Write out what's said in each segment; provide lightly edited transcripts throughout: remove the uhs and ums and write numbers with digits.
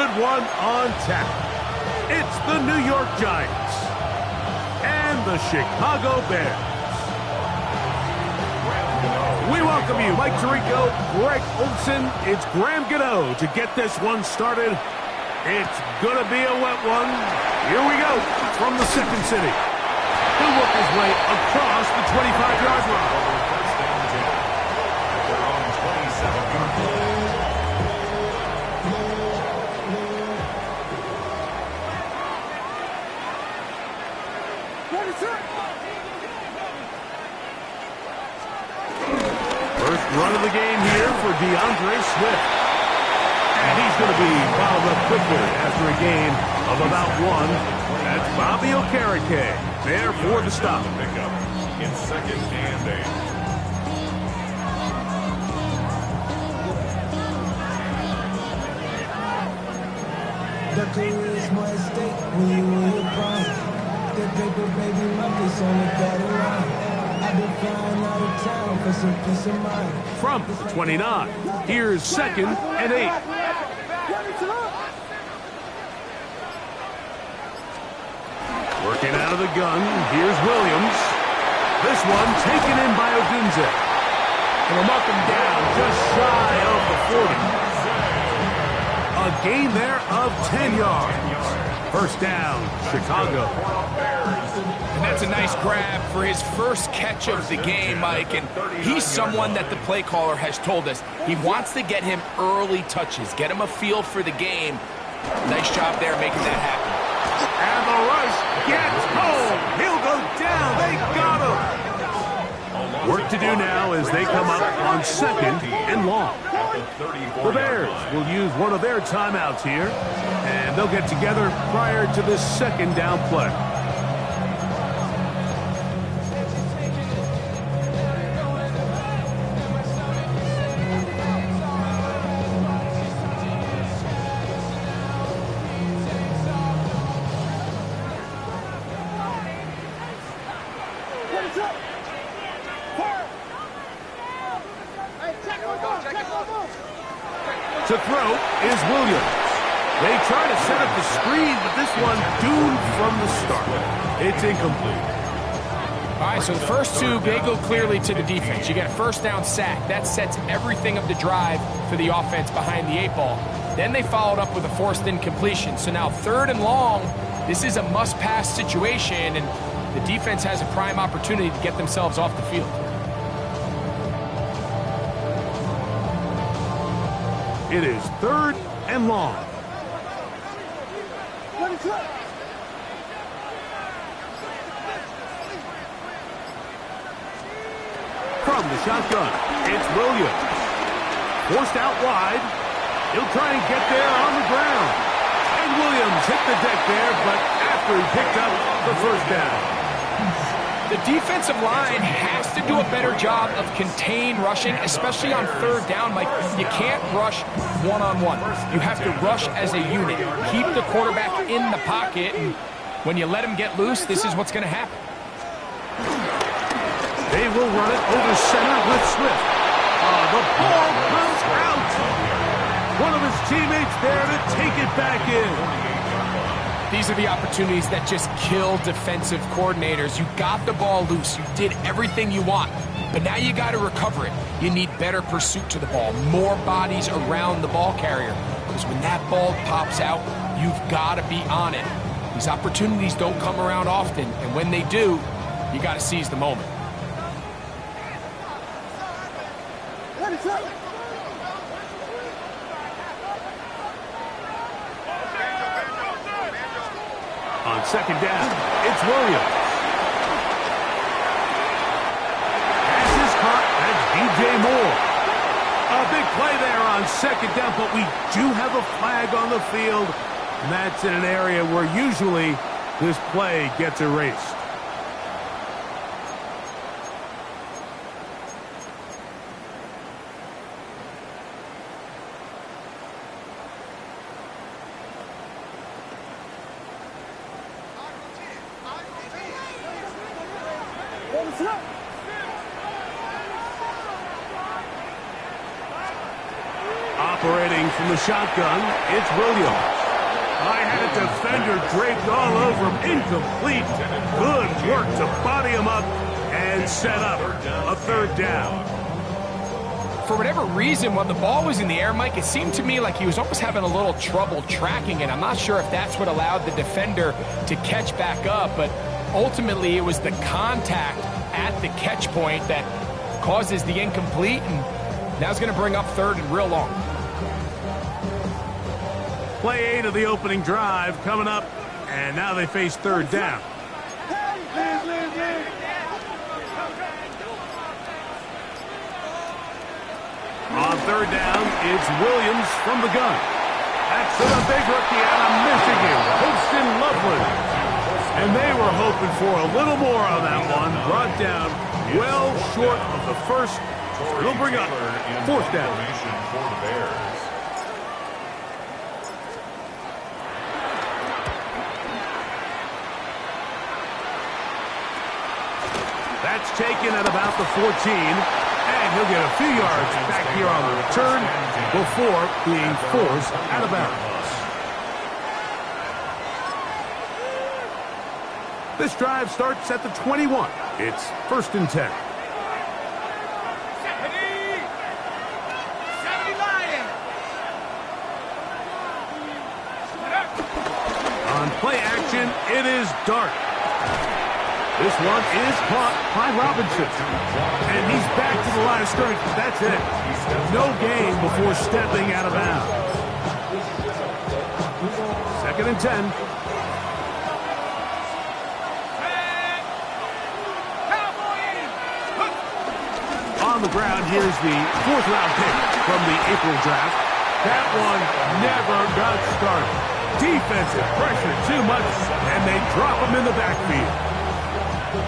good one on tap. It's the New York Giants and the Chicago Bears. We welcome you, Mike Tirico, Greg Olsen. It's Graham Gano to get this one started. It's going to be a wet one. Here we go from the second city. He'll work his way across the 25-yard line. First run of the game here for DeAndre Swift. And he's going to be fouled up quickly after a gain of about one. That's Bobby Okereke there for the stop. Pickup in 2nd and 8. The career is more at stake when you win your prime. That paper, baby, money's on the dotted line. I've been flying out of town for some peace of mind. From the 29, here's 2nd and 8. Working out of the gun, here's Williams. This one taken in by Odunze. And they'll mark him down just shy of the 40. A gain there of 10 yards. First down, Chicago. And that's a nice grab for his first catch of the game, Mike. And he's someone that the play caller has told us he wants to get him early touches, get him a feel for the game. Nice job there making that happen. And the rush gets home. He'll go down. They got him. Work to do now as they come up on 2nd and long. The Bears will use one of their timeouts here, and they'll get together prior to this 2nd down play. To throw is Williams. They try to set up the screen, but this one doomed from the start. It's incomplete. All right, so the first two, they go clearly to the defense. You get a first down sack. That sets everything of the drive for the offense behind the 8 ball. Then they followed up with a forced incompletion. So now 3rd and long, this is a must-pass situation, and the defense has a prime opportunity to get themselves off the field. It is 3rd and long. From the shotgun, it's Williams. Forced out wide. He'll try and get there on the ground. And Williams hit the deck there, but after he picked up the first down. The defensive line has to do a better job of contain rushing, especially on 3rd down. Like, you can't rush one-on-one. You have to rush as a unit. Keep the quarterback in the pocket, and when you let him get loose, this is what's going to happen. They will run it over center with Swift. The ball comes out. One of his teammates there to take it back in. These are the opportunities that just kill defensive coordinators. You got the ball loose. You did everything you want. But now you got to recover it. You need better pursuit to the ball, more bodies around the ball carrier. Because when that ball pops out, you've got to be on it. These opportunities don't come around often. And when they do, you got to seize the moment. On 2nd down, it's Williams. Pass is caught. That's DJ Moore. A big play there on 2nd down, but we do have a flag on the field. And that's in an area where usually this play gets erased. Operating from the shotgun. It's Williams. I had a defender draped all over him. Incomplete. Good work to body him up and set up a third down. For whatever reason, when the ball was in the air, Mike, it seemed to me like he was almost having a little trouble tracking it. I'm not sure if that's what allowed the defender to catch back up, but ultimately it was the contact at the catch point that causes the incomplete, and now it's going to bring up third and real long. Play 8 of the opening drive coming up, and now they face third down. On third down, it's Williams from the gun. That's the big rookie out of Michigan, Holston Loveland. And they were hoping for a little more on that one. Brought down well short of the first. It'll bring up fourth down. For the Bears. That's taken at about the 14. And he'll get a few yards back here on the return before being forced out of bounds. This drive starts at the 21. It's 1st and 10. On play action, it is Dart. This one is caught by Robinson. And he's back to the line of scrimmage. That's it. No gain before stepping out of bounds. 2nd and 10. On the ground, here's the 4th round pick from the April draft. That one never got started. Defensive pressure too much, and they drop him in the backfield.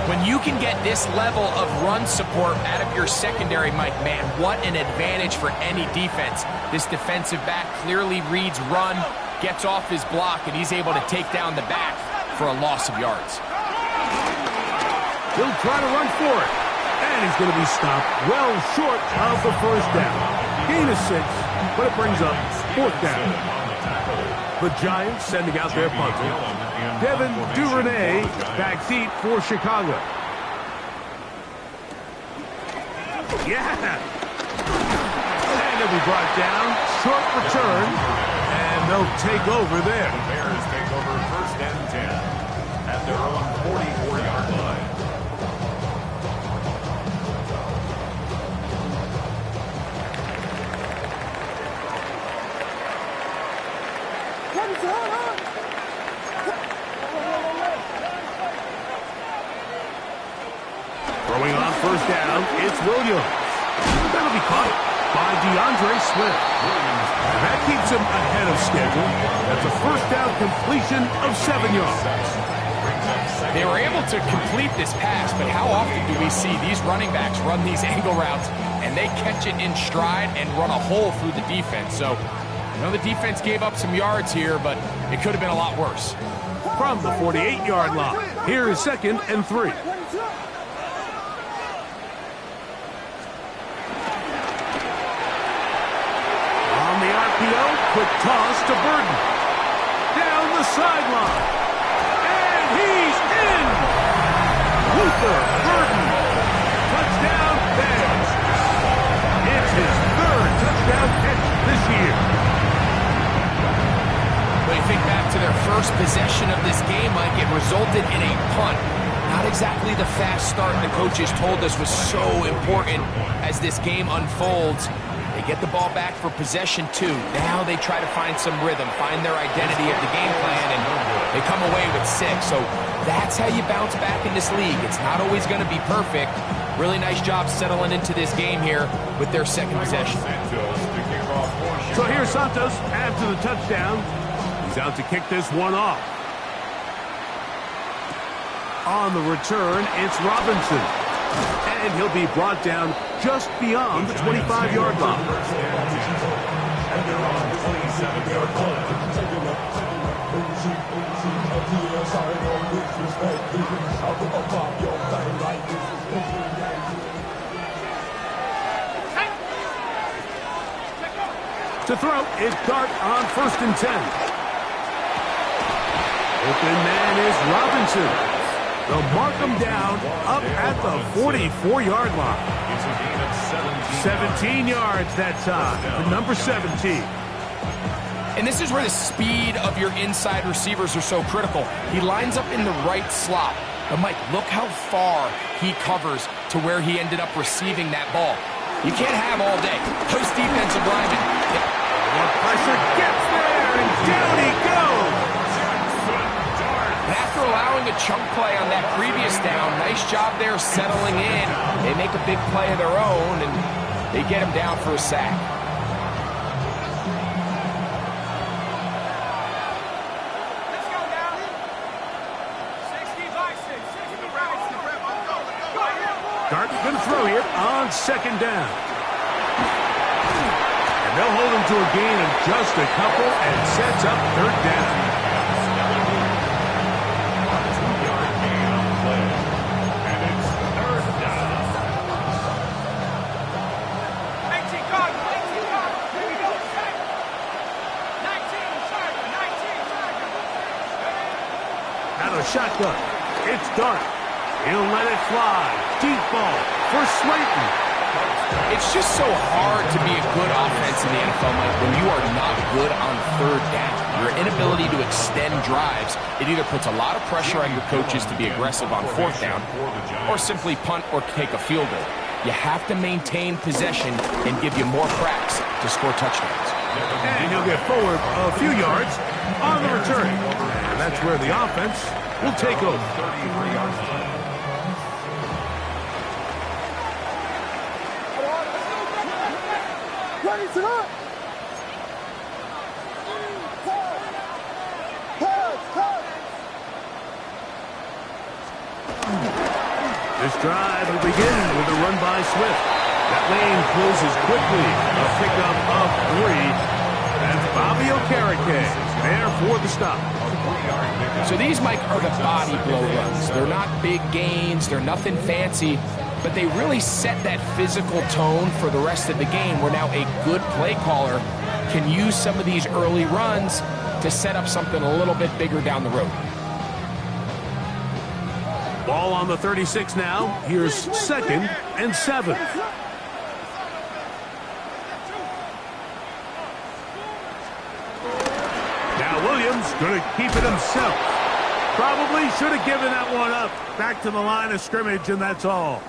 When you can get this level of run support out of your secondary, Mike, man, what an advantage for any defense. This defensive back clearly reads run, gets off his block, and he's able to take down the back for a loss of yards. He'll try to run for it, and he's going to be stopped well short of the first down. Gain of 6, but it brings up 4th down. The Giants sending out their punter. Devin Duvernay back deep for Chicago. Yeah! And he'll be brought down. Short return. And they'll take over there. The Bears take over 1st and 10 at their own 44-yard line. Throwing on 1st down, it's Williams. That'll be caught by DeAndre Swift. That keeps him ahead of schedule. That's a 1st down completion of 7 yards. They were able to complete this pass, but how often do we see these running backs run these angle routes and they catch it in stride and run a hole through the defense? So, I know the defense gave up some yards here, but it could have been a lot worse. From the 48-yard line, here is 2nd and 3. Quick toss to Burton. Down the sideline. And he's in. Luther Burton. Touchdown, Bears. It's his 3rd touchdown catch this year. When you think back to their first possession of this game, Mike, it resulted in a punt. Not exactly the fast start the coaches told us was so important as this game unfolds. They get the ball back for possession 2. Now they try to find some rhythm, find their identity of the game plan, and they come away with 6. So that's how you bounce back in this league. It's not always going to be perfect. Really nice job settling into this game here with their 2nd possession. So here's Santos after the touchdown. He's out to kick this one off. On the return, it's Robinson. And he'll be brought down just beyond the 25-yard line. And they're on the 27-yard To throw, it's Dart on 1st and 10. Open man is Robinson. They'll mark him down up at the 44-yard line. It's a gain of 17 yards that time for number 17. And this is where the speed of your inside receivers are so critical. He lines up in the right slot. But Mike, look how far he covers to where he ended up receiving that ball. You can't have all day. Those defensive linemen. The pressure gets there, and down he goes. And after allowing a chunk play on that previous down, nice job there settling in. They make a big play of their own, and they get him down for a sack. Dart's going to throw here on 2nd down. And they'll hold him to a gain of just a couple and sets up 3rd down. Shotgun. It's Dart. He'll let it fly. Deep ball for Slayton. It's just so hard to be a good offense in the NFL, Mike, when you are not good on 3rd down. Your inability to extend drives, it either puts a lot of pressure on your coaches to be aggressive on 4th down or simply punt or take a field goal. You have to maintain possession and give you more cracks to score touchdowns. And he'll get forward a few yards on the return. And that's where the offense will take over. 33-yard line. This drive will begin with a run by Swift. That lane closes quickly. A pickup of 3. That's Bobby Okereke there for the stop. So these, Mike, are the body blow runs. They're not big gains. They're nothing fancy. But they really set that physical tone for the rest of the game where now a good play caller can use some of these early runs to set up something a little bit bigger down the road. Ball on the 36 now. Here's 2nd and 7. Now Williams going to keep it himself. Probably should have given that one up. Back to the line of scrimmage, and that's all.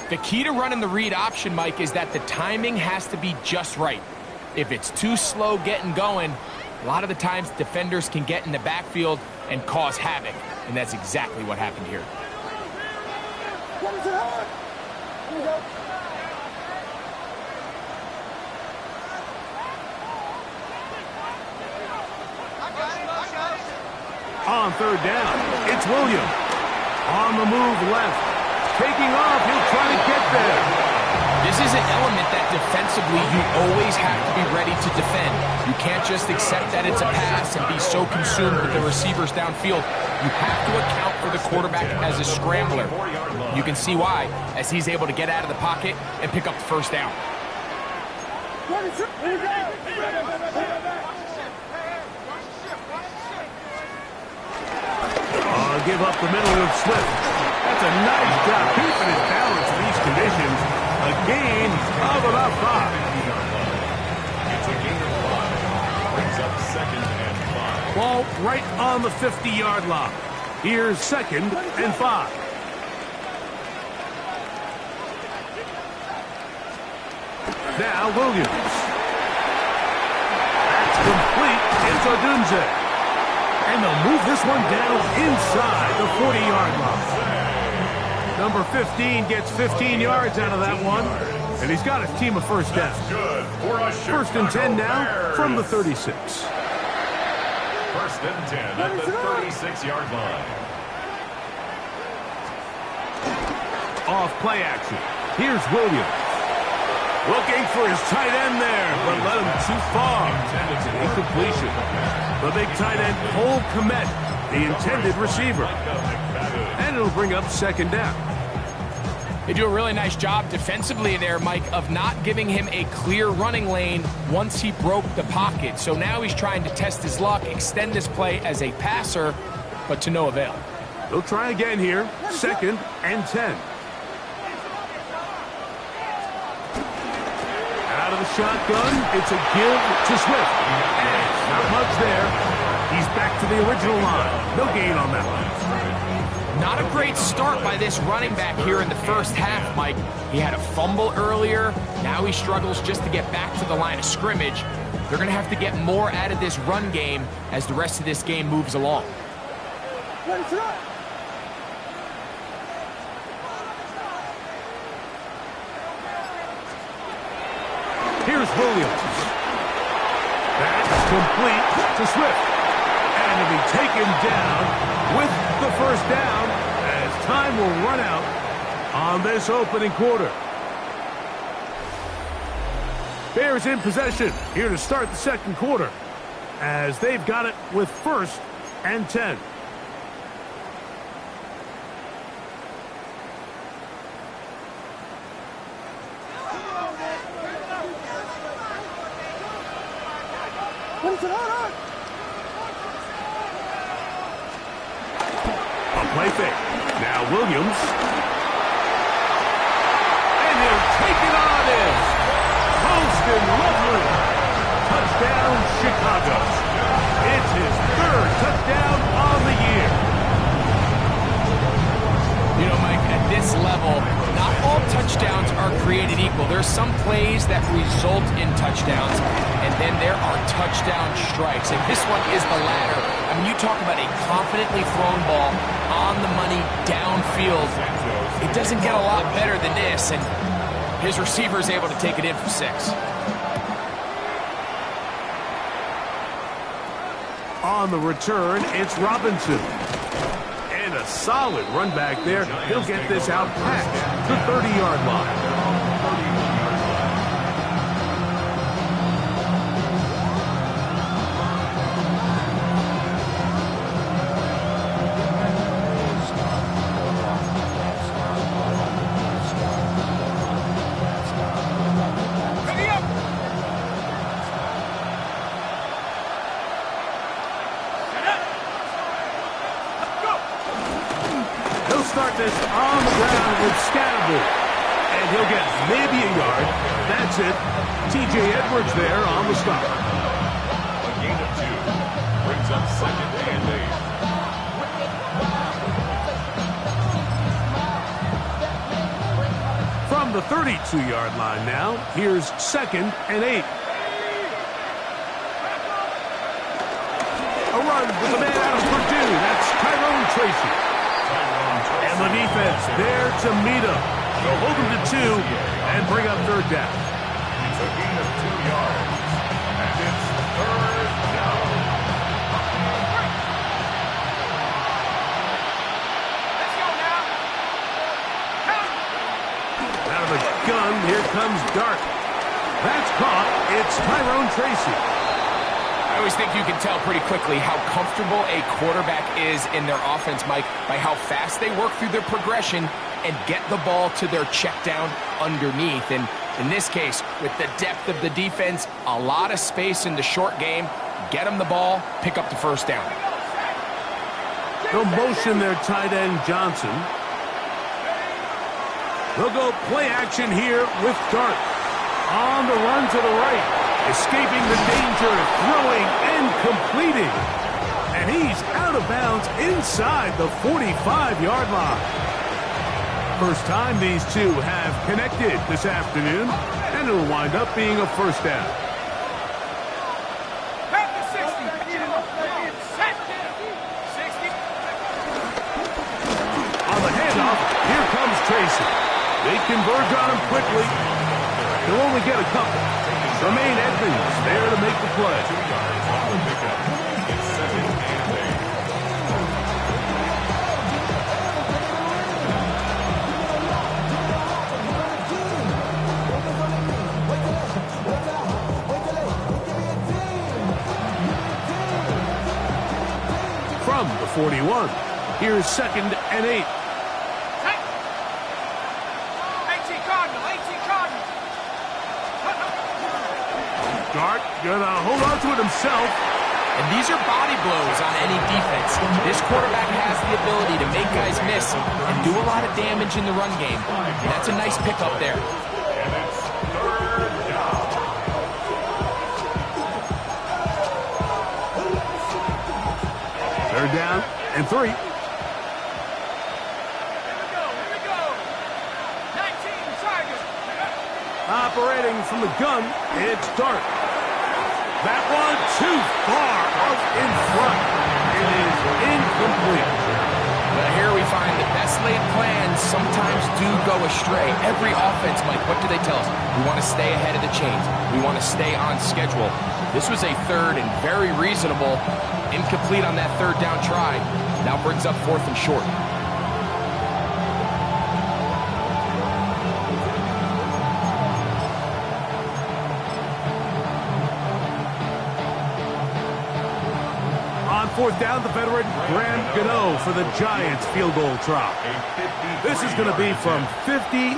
The key to running the read option, Mike, is that the timing has to be just right. If it's too slow getting going, a lot of the times defenders can get in the backfield and cause havoc, and that's exactly what happened here. On 3rd down, it's Williams. On the move left. Taking off, he'll try to get there. This is an element that defensively you always have to be ready to defend. You can't just accept that it's a pass and be so consumed with the receivers downfield. You have to account for the quarterback as a scrambler. You can see why, as he's able to get out of the pocket and pick up the 1st down. Give up the middle with Swift. That's a nice job keeping his balance in these conditions. A gain of about 5. It's a gain of 5. Brings up 2nd and 5. Ball right on the 50-yard line. Here's 2nd and 5. Now Williams. That's complete. It's Odunze. And they'll move this one down inside the 40-yard line. Number 15 gets 15 yards out of that one. And he's got his team a 1st down. Good for a 1st and 10 now from the 36. 1st and 10 at the 36-yard line. Off play action. Here's Williams. Looking for his tight end there, but led him too far. It's an incompletion. The big tight end, Cole Kmet, the intended receiver. And it'll bring up 2nd down. They do a really nice job defensively there, Mike, of not giving him a clear running lane once he broke the pocket. So now he's trying to test his luck, extend this play as a passer, but to no avail. They'll try again here. 2nd and 10. Out of the shotgun, it's a give to Swift. And not much there. He's back to the original line. No gain on that one. Not a great start by this running back here in the first half, Mike. He had a fumble earlier. Now he struggles just to get back to the line of scrimmage. They're going to have to get more out of this run game as the rest of this game moves along. Here's Williams. That's complete to Swift. And he'll be taken down with the first down as time will run out on this opening quarter. Bears in possession here to start the second quarter as they've got it with 1st and 10. Play fake. Now Williams. And he'll take it on in. Holston Lovely. Touchdown, Chicago. It's his 3rd touchdown on the year. You know, Mike, at this level, not all touchdowns are created equal. There's some plays that result in touchdowns, and then there are touchdown strikes. And this one is the latter. I mean, you talk about a confidently thrown ball on the money downfield. It doesn't get a lot better than this, and his receiver is able to take it in for 6. On the return, it's Robinson. And a solid run back there. He'll get this out past the 30-yard line. Start this on the ground with Scatterbull. And he'll get maybe a yard. That's it. T.J. Edwards there on the stop. A gain of 2 brings up 2nd and 8. From the 32-yard line now, here's 2nd and 8. A run with the man out of Purdue. That's Tyrone Tracy. And the defense there to meet him. They'll hold him to 2 and bring up 3rd down. It's a gain of 2 yards. And it's 3rd down. Let's go now. Out of the gun, here comes Dart. That's caught. It's Tyrone Tracy. I always think you can tell pretty quickly how comfortable a quarterback is in their offense, Mike, by how fast they work through their progression and get the ball to their check down underneath. And in this case, with the depth of the defense, a lot of space in the short game, get them the ball, pick up the first down. They'll motion their tight end Johnson. They'll go play action here with Dart. On the run to the right. Escaping the danger, throwing and completing. And he's out of bounds inside the 45-yard line. First time these two have connected this afternoon, and it'll wind up being a first down. On the handoff, here comes Tracy. They converge on him quickly. They'll only get a couple. Jermaine Edmonds there to make the play. 2 yards on the pickup. It's 2nd and 8. From the 41, here's 2nd and 8. Gonna hold on to it himself. And these are body blows on any defense. This quarterback has the ability to make guys miss and do a lot of damage in the run game. And that's a nice pickup there. And it's third down. Third down and 3. Here we go. 19 Tigers. Operating from the gun, it's Dart. That one too far up in front. It is incomplete. But here we find the best laid plans sometimes do go astray. Every offense, Mike, what do they tell us? We want to stay ahead of the chains. We want to stay on schedule. This was a third and very reasonable. Incomplete on that third down try. Now brings up 4th and short. On 4th down, the veteran Graham Gano for the Giants field goal try. This is going to be from 53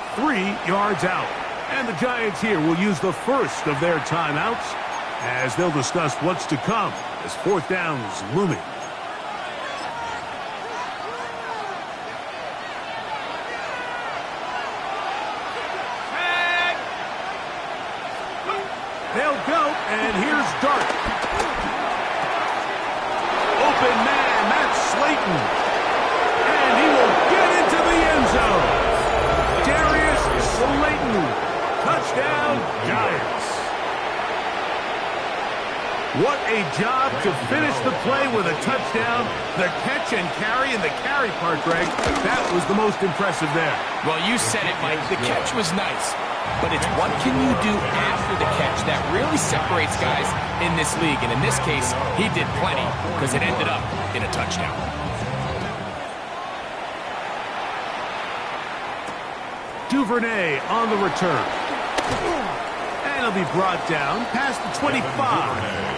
yards out. And the Giants here will use the first of their timeouts as they'll discuss what's to come as 4th down's looming. They'll go, and here's Dart. Open man, that's Slayton. And he will get into the end zone. Darius Slayton. Touchdown, Giants. What a job to finish the play with a touchdown. The catch and carry, and the carry part, Greg, that was the most impressive there. Well, you said it, Mike. The catch was nice. But it's what can you do after the catch that really separates guys in this league. And in this case, he did plenty because it ended up in a touchdown. Duvernay on the return. And he'll be brought down past the 25.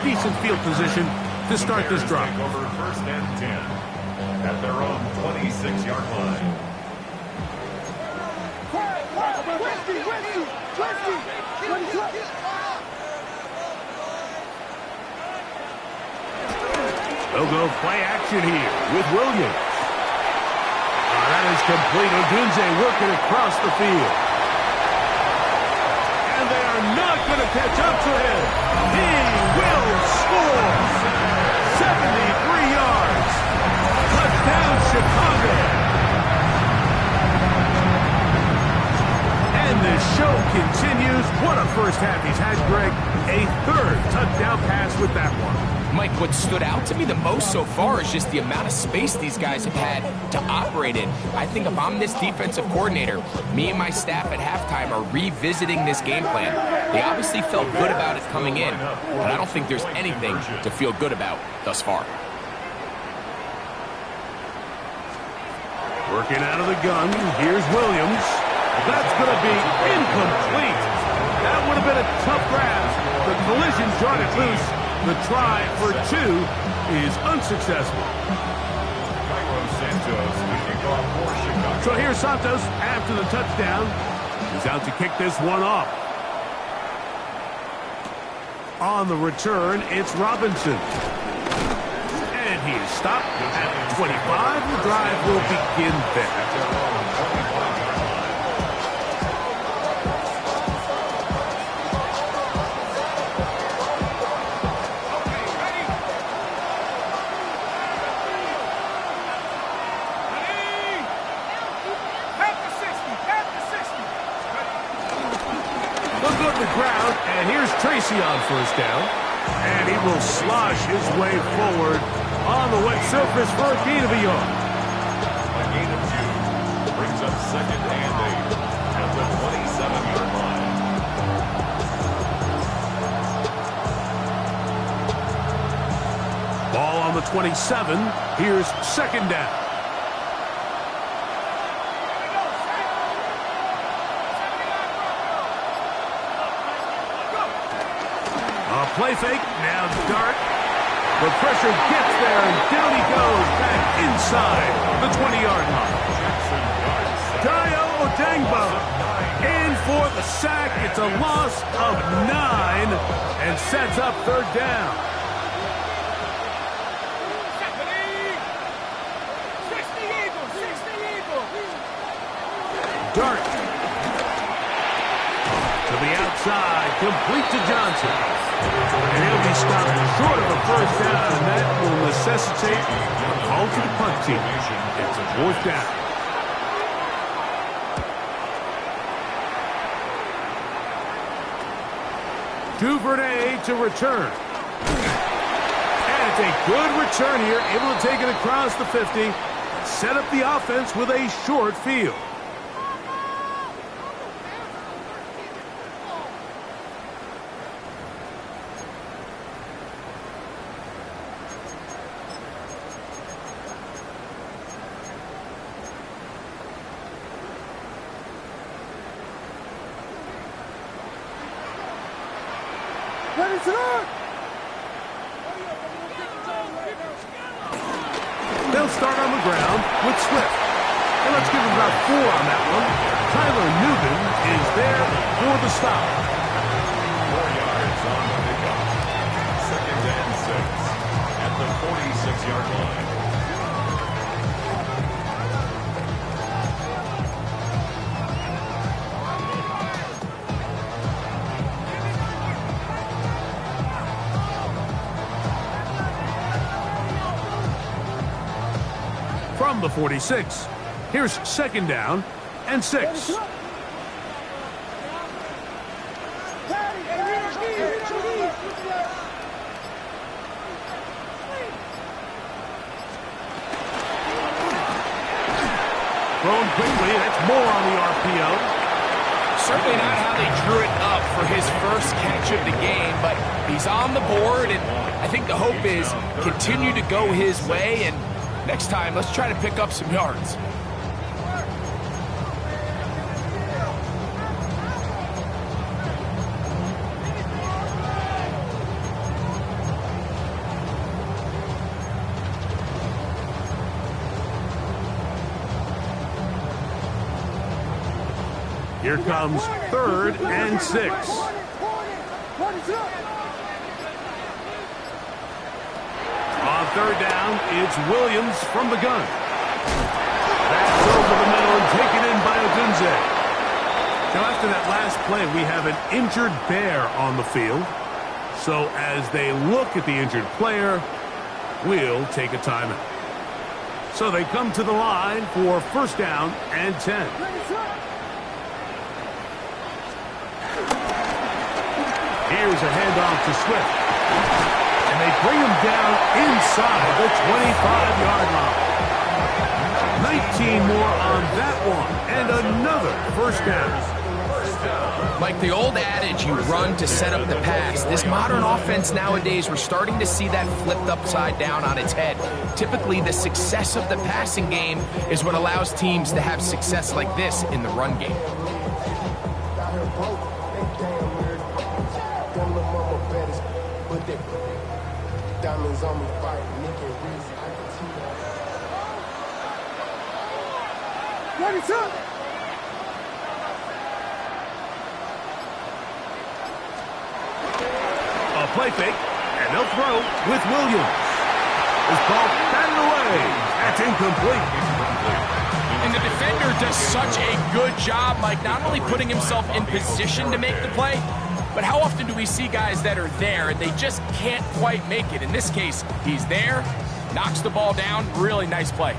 Decent field position to start this drive. Take over 1st and 10 at their own 26-yard line. They'll go play action here with Williams. That is complete. Odunze working across the field. And they are not going to catch up to him. He will score. 73 yards. Touchdown, Chicago. And the show continues. What a first half he's had, Greg. A 3rd touchdown pass with that one. Mike, what stood out to me the most so far is just the amount of space these guys have had to operate in. I think if I'm this defensive coordinator, me and my staff at halftime are revisiting this game plan. They obviously felt good about it coming in, but I don't think there's anything to feel good about thus far. Working out of the gun, here's Williams. That's going to be incomplete. That would have been a tough grab. The collision's drawn it loose. The try for 2 is unsuccessful. So here's Santos after the touchdown. He's out to kick this one off. On the return, it's Robinson. And he is stopped at 25. The drive will begin there. And here's Tracy on 1st down. And he will slosh his way forward on the wet surface for a gain of a yard. A gain of 2 brings up 2nd and 8 at the 27-yard line. Ball on the 27. Here's 2nd down. Play fake, now Dart. The pressure gets there, and down he goes back inside the 20-yard line. Dayo Odeyingbo in for the sack. It's a loss of 9 and sets up third down. 60 Eagles, 60 Eagles. Dart. To the outside, complete to Johnson. And he'll be stopped short of a first down, and that will necessitate a call to the punt team. It's a fourth down. Duvernay to return. And it's a good return here, able to take it across the 50, set up the offense with a short field. They'll start on the ground with Swift. And let's give him about 4 on that one. Tyler Newton is there for the stop. 4 yards on the pickup. 2nd and 6 at the 46-yard line. From the 46, here's 2nd down and 6. Thrown quickly, that's more on the RPO. Certainly not how they drew it up for his first catch of the game, but he's on the board, and I think the hope is continue to go his way, and next time, let's try to pick up some yards. Here comes 3rd and 6. On 3rd down, it's Williams from the gun. That's over the middle and taken in by Odunze. Now, after that last play, we have an injured Bear on the field. So as they look at the injured player, we'll take a timeout. So they come to the line for 1st down and 10. Here's a handoff to Swift. And they bring him down inside the 25-yard line. 19 more on that one, and another 1st down. Like the old adage, you run to set up the pass. This modern offense nowadays, we're starting to see that flipped upside down on its head. Typically, the success of the passing game is what allows teams to have success like this in the run game. Diamonds on me fight, Nick and Reese. A play fake, and they'll throw with Williams. This ball batted away. That's incomplete. And the defender does such a good job, Mike, not only putting himself in position to make the play, but how often do we see guys that are there and they just can't quite make it? In this case, he's there, knocks the ball down. Really nice play.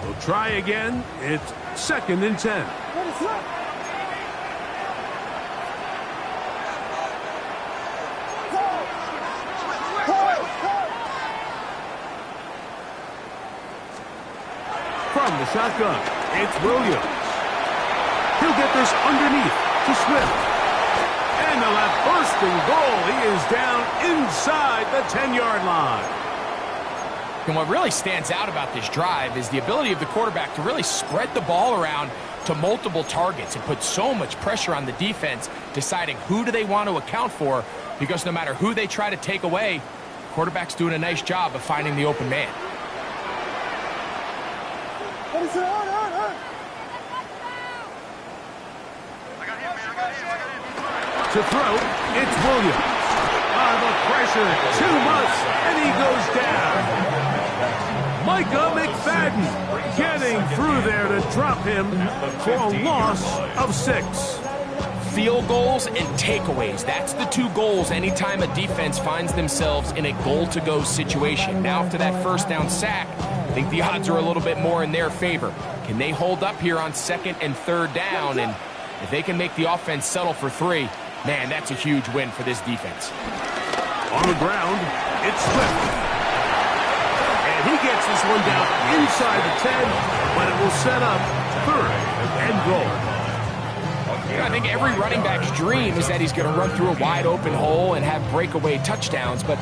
We'll try again. It's 2nd and 10. From the shotgun, it's Williams. He'll get this underneath to Swift. And they'll have 1st and goal. He is down inside the 10-yard line. And what really stands out about this drive is the ability of the quarterback to really spread the ball around to multiple targets and put so much pressure on the defense, deciding who do they want to account for, because no matter who they try to take away, the quarterback's doing a nice job of finding the open man. I got him, man. I got him. To throw, it's Williams. The pressure, too much, and he goes down. Micah McFadden getting through there to drop him for a loss of 6. Field goals and takeaways. That's the two goals anytime a defense finds themselves in a goal-to-go situation. Now, after that first down sack, I think the odds are a little bit more in their favor. Can they hold up here on 2nd and 3rd down? And if they can make the offense settle for 3, man, that's a huge win for this defense. On the ground, it's Swift. And he gets this one down inside the 10, but it will set up 3rd and goal. You know, I think every running back's dream is that he's going to run through a wide-open hole and have breakaway touchdowns, but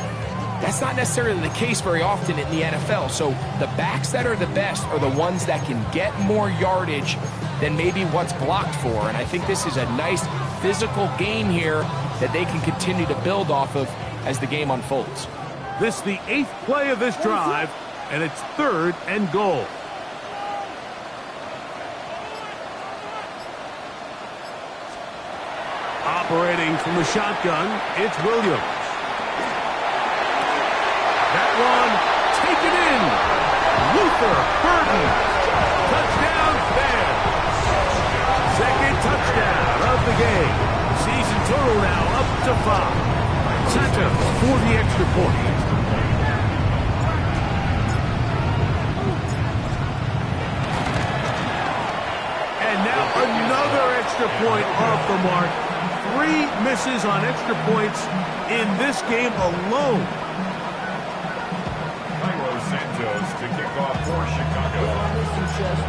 that's not necessarily the case very often in the NFL. So the backs that are the best are the ones that can get more yardage than maybe what's blocked for, and I think this is a nice physical game here that they can continue to build off of as the game unfolds. This is the 8th play of this drive, and it's 3rd and goal. Operating from the shotgun, it's Williams. That one, taken in. Luther Burden. Touchdown, Bears. 2nd touchdown of the game. Season total now up to 5. Santos for the extra point. And now another extra point off the mark. 3 misses on extra points in this game alone. Cairo Santos to kick off for Chicago.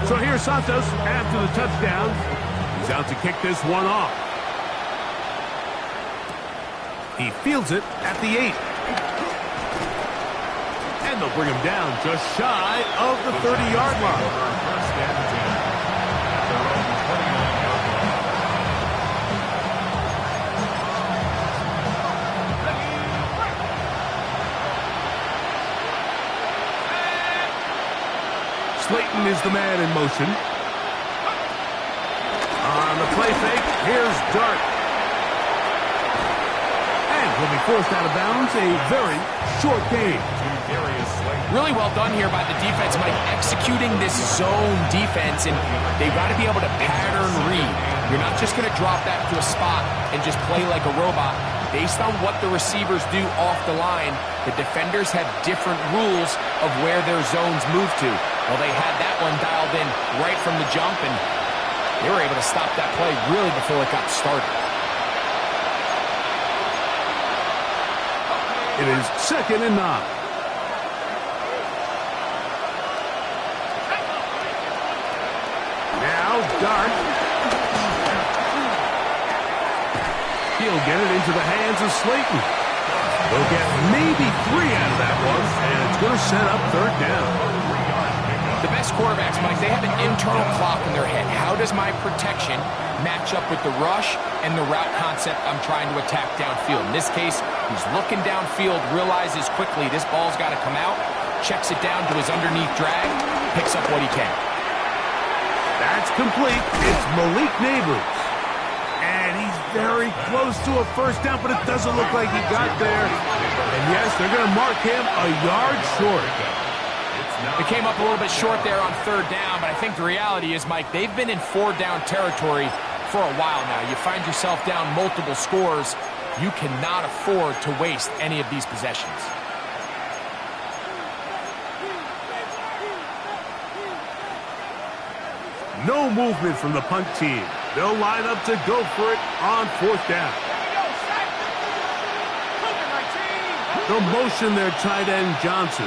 So here's Santos after the touchdown. He's out to kick this one off. He fields it at the 8. And they'll bring him down just shy of the 30-yard line. First and 10 at their own 29-yard line. Slayton is the man in motion. On the play fake, here's Dart. And he'll be forced out of bounds. A very short game. Really well done here by the defense, Mike, executing this zone defense, and they've got to be able to pattern read. You're not just going to drop that to a spot and just play like a robot. Based on what the receivers do off the line, the defenders have different rules of where their zones move to. Well, they had that one dialed in right from the jump, and they were able to stop that play really before it got started. It is 2nd and 9. Now Dart. He'll get it into the hands of Slayton. They'll get maybe 3 out of that one, and it's going to set up 3rd down. The best quarterbacks, Mike, they have an internal clock in their head. How does my protection match up with the rush and the route concept I'm trying to attack downfield? In this case, he's looking downfield, realizes quickly this ball's got to come out, checks it down to his underneath drag, picks up what he can. That's complete. It's Malik Neighbors. And he's very close to a first down, but it doesn't look like he got there. And yes, they're going to mark him a yard short. It came up a little bit short there on 3rd down, but I think the reality is, Mike, they've been in 4-down territory for a while now. You find yourself down multiple scores, you cannot afford to waste any of these possessions. No movement from the punt team. They'll line up to go for it on 4th down. They'll motion their tight end Johnson.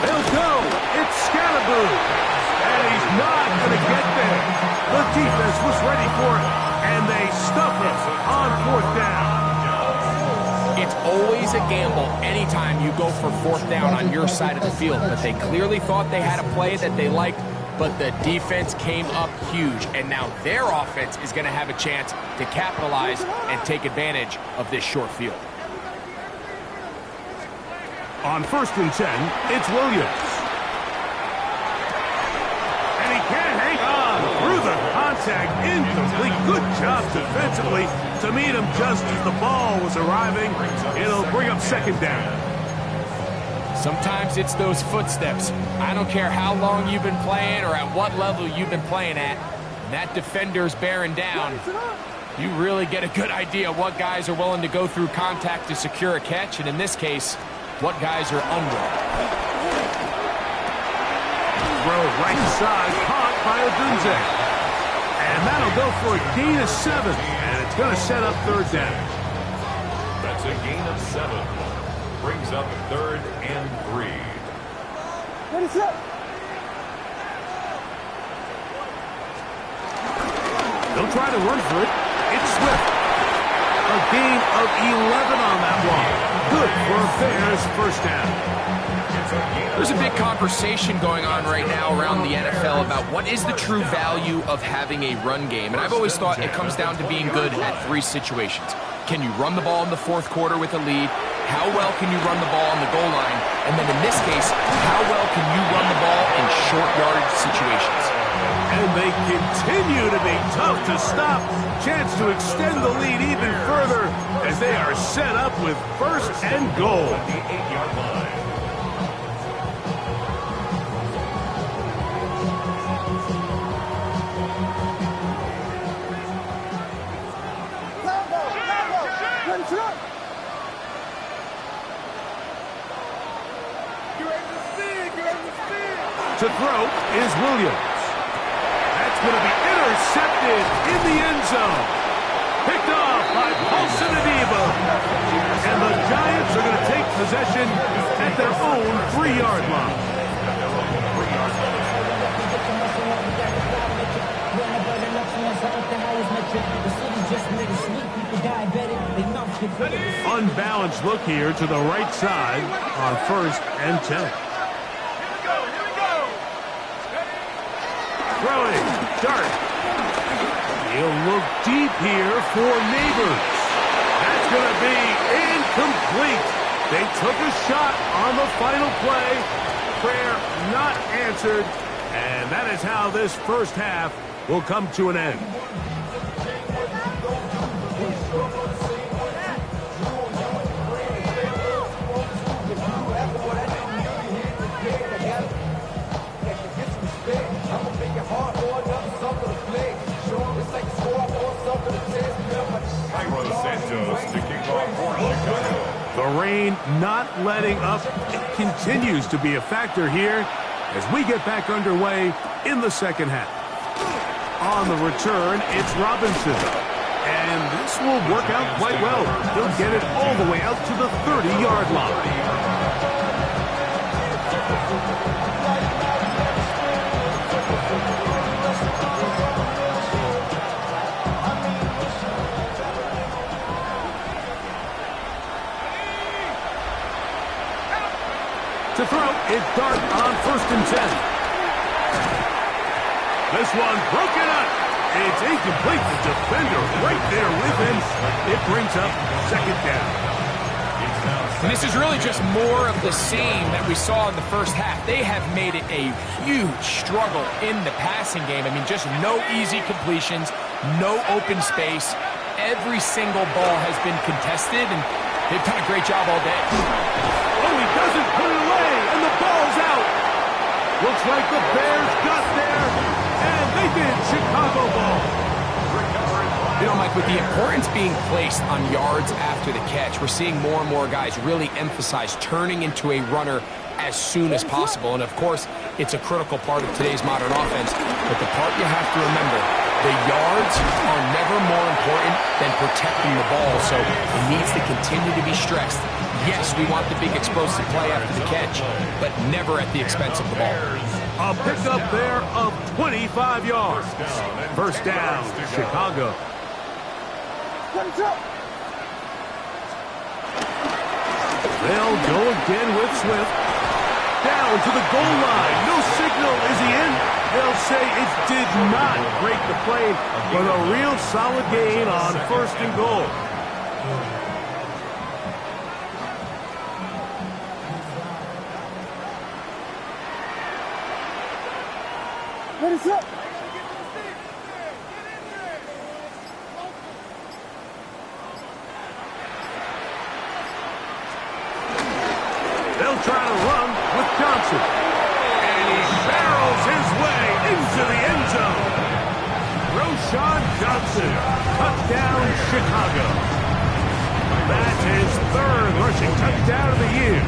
They'll go. It's Scalaboo. And he's not going to get there. The defense was ready for it, and they stuff it on 4th down. It's always a gamble anytime you go for 4th down on your side of the field, but they clearly thought they had a play that they liked, but the defense came up huge, and now their offense is going to have a chance to capitalize and take advantage of this short field. On 1st and 10, it's Williams. And he can't hang on through the contact. contact, incomplete. Good job defensively to meet him just as the ball was arriving. It'll bring up second down. Sometimes it's those footsteps. I don't care how long you've been playing or at what level you've been playing at. When that defender's bearing down, you really get a good idea what guys are willing to go through contact to secure a catch, and in this case, what guys are unwilling. Throw right side, caught by Odunze. And that'll go for a gain of 7, and it's going to set up third down. That's a gain of 7. Brings up 3rd and 3. What is up? They'll try to run for it. It's Swift. A gain of 11 on that one. Good for a Bears first down. There's a big conversation going on right now around the NFL about what is the true value of having a run game. And I've always thought it comes down to being good at 3 situations. Can you run the ball in the 4th quarter with a lead? How well can you run the ball on the goal line? And then in this case, how well can you run the ball in short yardage situations? And they continue to be tough to stop. Chance to extend the lead even further as they are set up with 1st and goal. The 8-yard line. To throw is Williams. That's going to be intercepted in the end zone. Picked off by Paulson Adebo. And the Giants are going to take possession at their own 3-yard line. Unbalanced look here to the right side on 1st and 10. Throwing, Dart. He'll look deep here for Neighbors. That's going to be incomplete. They took a shot on the final play. Prayer not answered. And that is how this first half will come to an end. The rain not letting up. It continues to be a factor here as we get back underway in the second half. On the return, it's Robinson. And this will work out quite well. He'll get it all the way out to the 30-yard line. To throw, it's Dart on 1st and 10. This one broken up. It's incomplete. The defender right there with him. It brings up second down. And this is really just more of the same that we saw in the first half. They have made it a huge struggle in the passing game. I mean, just no easy completions, no open space. Every single ball has been contested, and they've done a great job all day. Oh, he doesn't put it away, and the ball's out. Looks like the Bears got there, and they did. Chicago ball. You know, Mike, with the importance being placed on yards after the catch, we're seeing more and more guys really emphasize turning into a runner as soon as possible. And, of course, it's a critical part of today's modern offense. But the part you have to remember, the yards are never more important than protecting the ball. So it needs to continue to be stressed. Yes, we want the big explosive play after the catch, but never at the expense of the ball. A pickup there of 25 yards. First down, Chicago. They'll go again with Swift. Down to the goal line. No signal. Is he in? They'll say it did not break the play, but a real solid gain on 1st and goal. What is up? try to run with Johnson. And he barrels his way into the end zone. Roschon Johnson, touchdown Chicago. That's his third rushing touchdown of the year.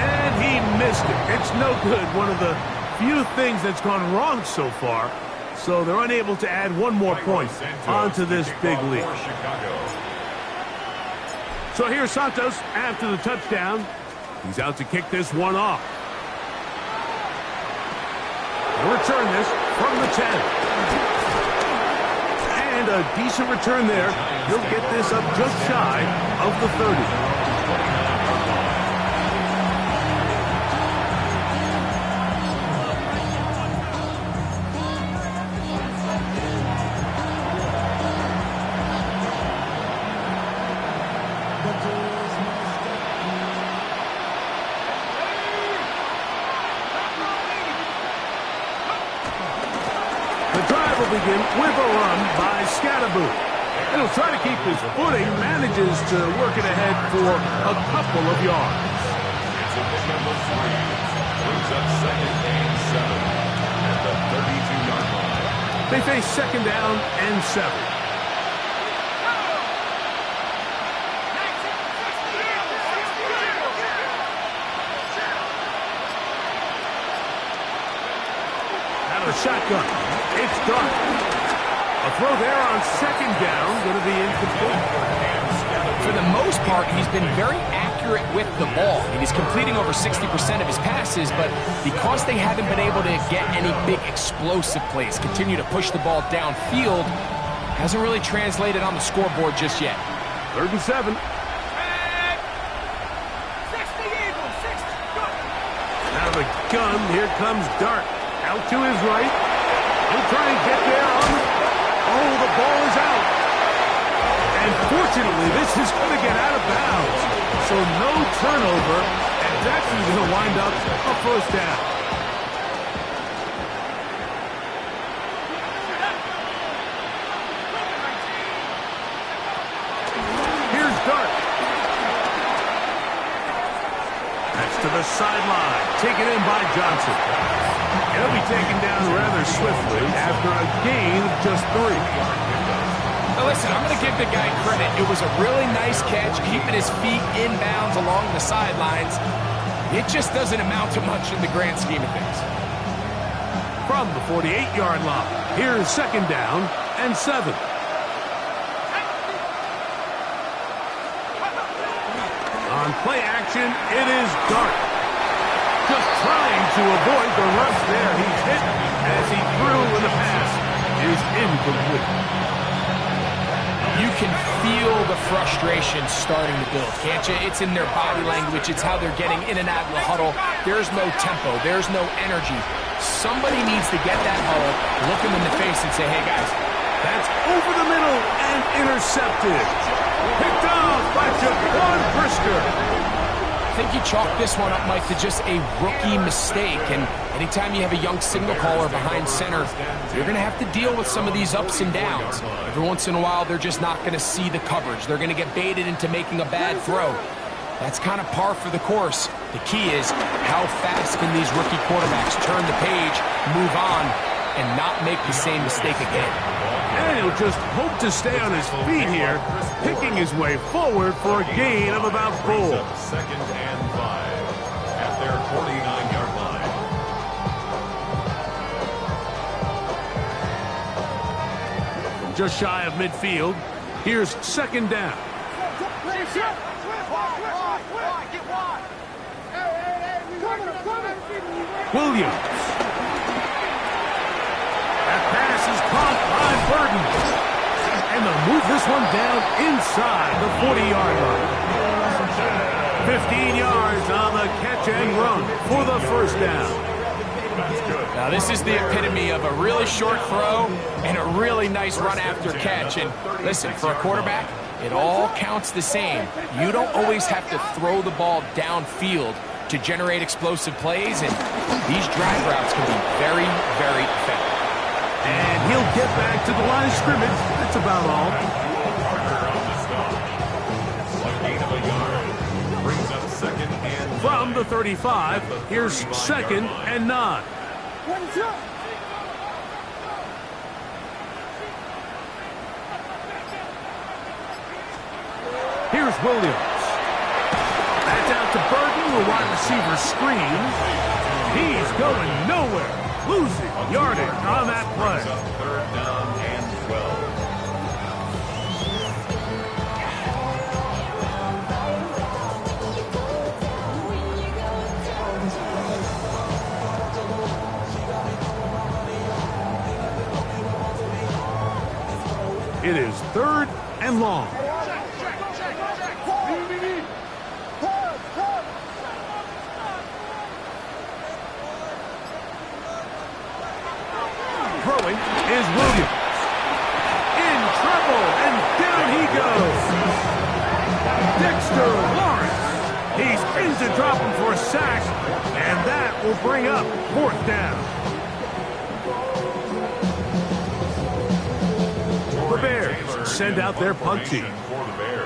And he missed it. It's no good. One of the few things that's gone wrong so far. So they're unable to add one more point onto this big lead. So here's Santos after the touchdown. He's out to kick this one off. He'll return this from the 10. And a decent return there. He'll get this up just shy of the 30. Begin with a run by Scatterboo. And he'll try to keep his footing, manages to work it ahead for a couple of yards. It's a big number 3. Brings up second and 7 at the 32-yard line. They face second down and 7. Out of the shotgun. It's done. A throw there on second down, going to be incomplete. For the most part, he's been very accurate with the ball. And he's completing over 60% of his passes, but because they haven't been able to get any big explosive plays, continue to push the ball downfield, hasn't really translated on the scoreboard just yet. 3rd and 7. Out of the gun, here comes Dart. Out to his right. He'll try and get there on the... Oh, the ball is out. And fortunately, this is going to get out of bounds. So no turnover, and it's actually going to wind up a first down. Here's Dart. That's to the sideline. Taken in by Johnson. He'll be taken down rather swiftly after a gain of just 3. Now listen, I'm going to give the guy credit. It was a really nice catch, keeping his feet in bounds along the sidelines. It just doesn't amount to much in the grand scheme of things. From the 48-yard line, here's second down and 7. On play action, it is Dart. Just trying to avoid the rush there. He's hit as he threw, and the pass is incomplete. You can feel the frustration starting to build, can't you? It's in their body language. It's how they're getting in and out of the huddle. There's no tempo. There's no energy. Somebody needs to get that huddle, look them in the face, and say, hey, guys. That's over the middle and intercepted. Picked off by Jaquan Brisker. I think you chalk this one up, Mike, to just a rookie mistake. And anytime you have a young signal caller behind center, you're going to have to deal with some of these ups and downs. Every once in a while, they're just not going to see the coverage. They're going to get baited into making a bad throw. That's kind of par for the course. The key is how fast can these rookie quarterbacks turn the page, move on, and not make the same mistake again. And he'll just hope to stay on his feet here, picking his way forward for a gain of about 4. Second and 5 at their 49-yard line. Just shy of midfield, here's second down. Williams. That pass is caught by Burden. And they'll move this one down inside the 40-yard line. 15 yards on the catch and run for the first down. Now this is the epitome of a really short throw and a really nice run after catch. And listen, for a quarterback, it all counts the same. You don't always have to throw the ball downfield to generate explosive plays, and these drag routes can be very, very effective. And he'll get back to the line of scrimmage. That's about all. the 35, here's second and 9. What's up? Here's Williams. That's out to Burton, the wide receiver screen. He's going nowhere. Losing yardage on that play. Third down and 12. It is third and long. Throwing is Williams. In trouble, and down he goes. Dexter Lawrence. He spins to drop him for a sack, and that will bring up fourth down. The Bears send out their punt team.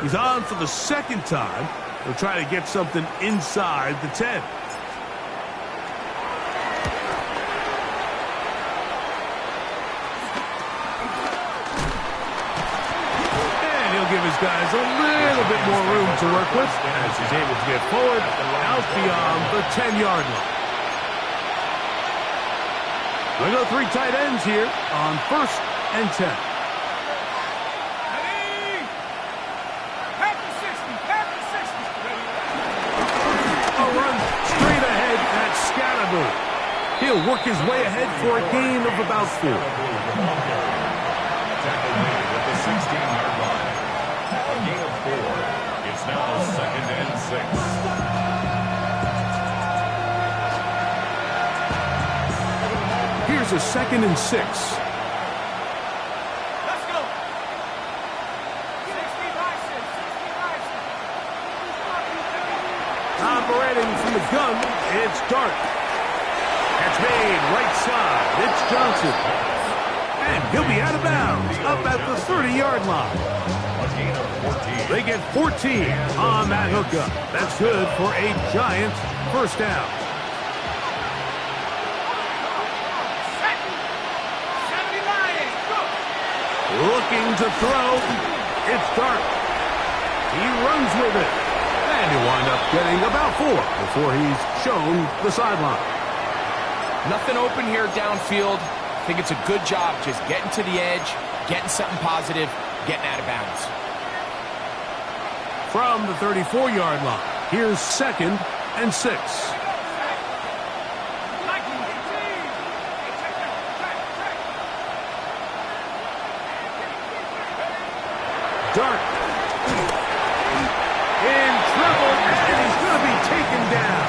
He's on for the second time. They'll try to get something inside the 10. And he'll give his guys a little bit more room to work with as he's able to get forward out beyond the 10-yard line. We'll go 3 tight ends here on first and 10. He'll work his way ahead for a gain of about 4. Tackle made at the 16-yard line. A gain of 4. It's now second and 6. Here's a second and 6. Let's go. Operating from the gun, it's Dart. Catch made right side. It's Johnson. And he'll be out of bounds up at the 30-yard line. A gain of 14. They get 14 on that hookup. That's good for a giant first down. Looking to throw. It's Dart. He runs with it. And he'll wind up getting about 4 before he's shown the sideline. Nothing open here downfield. I think it's a good job just getting to the edge, getting something positive, getting out of bounds. From the 34-yard line, here's second and 6. Dart. In trouble, and he's going to be taken down.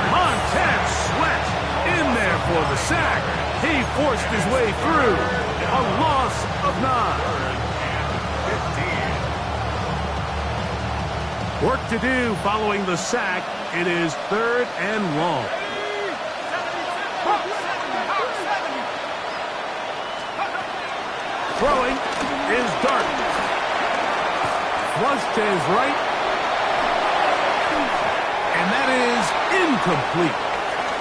Montez Sweat in there for the sack. He forced his way through. A loss of 9. Work to do following the sack. It is third and long. Throwing is Dart. Flush to his right. And that is incomplete.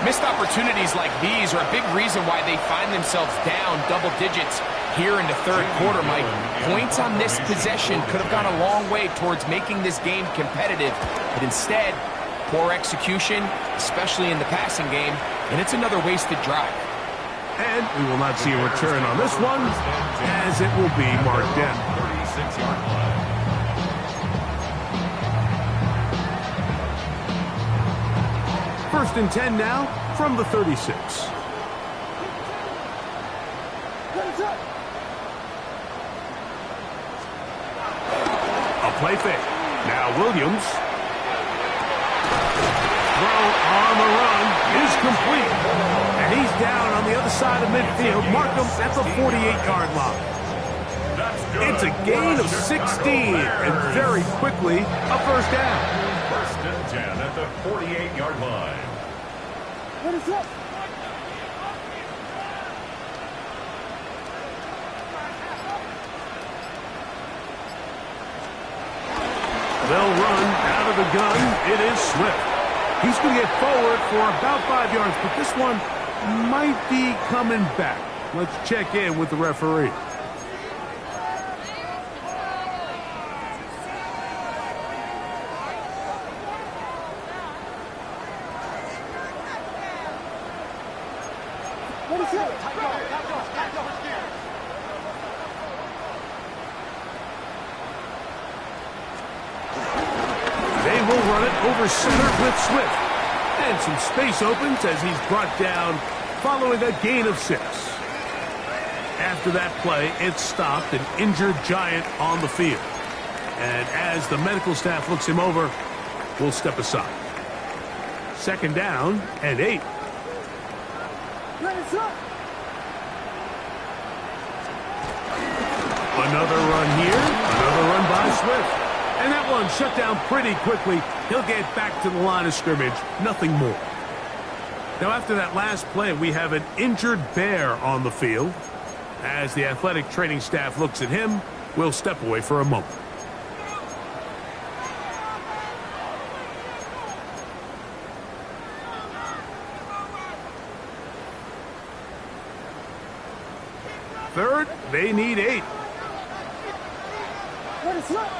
Missed opportunities like these are a big reason why they find themselves down double digits here in the third quarter, Mike. Points on this possession could have gone a long way towards making this game competitive, but instead, poor execution, especially in the passing game, and it's another wasted drive. And we will not see a return on this one, as it will be marked down. 36-yard line. First and 10 now from the 36. A play fake. Now Williams. Throw on the run is complete. And he's down on the other side of midfield. Mark him at the 48-yard line. It's a gain of 16, and very quickly a first down. First and 10 at the 48-yard line. What is up? They'll run out of the gun. It is Swift. He's going to get forward for about 5 yards, but this one might be coming back. Let's check in with the referee. What is it? They will run it over center with Swift. And some space opens as he's brought down following a gain of 6. After that play, it stopped an injured Giant on the field. And as the medical staff looks him over, we'll step aside. 2nd down and 8. Hands up! Another run here, another run by Swift. And that one shut down pretty quickly. He'll get back to the line of scrimmage, nothing more. Now after that last play, we have an injured Bear on the field. As the athletic training staff looks at him, we'll step away for a moment. Third, they need 8. What is up?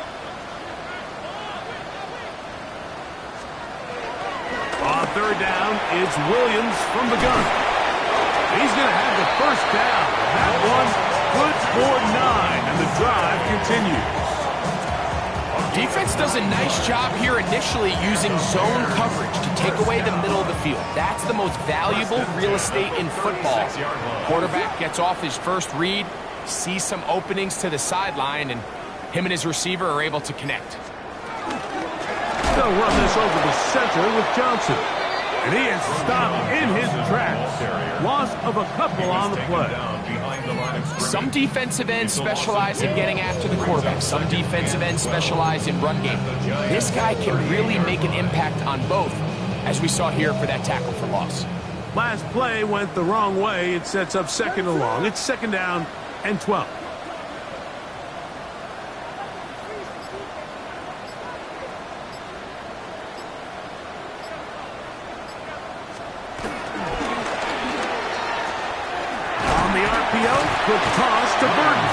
On 3rd down, it's Williams from the gun. He's going to have the 1st down. That one good for 9, and the drive continues. Defense does a nice job here initially using zone coverage to take away the middle of the field. That's the most valuable real estate in football. Quarterback gets off his first read, sees some openings to the sideline, and him and his receiver are able to connect. They'll run this over the center with Johnson. And he is stopped in his tracks. Loss of a couple on the play. Some defensive ends specialize in getting after the quarterback. Some defensive ends specialize in run game. This guy can really make an impact on both, as we saw here for that tackle for loss. Last play went the wrong way. It sets up 2nd and long. It's 2nd down and 12. Quick toss to Burton.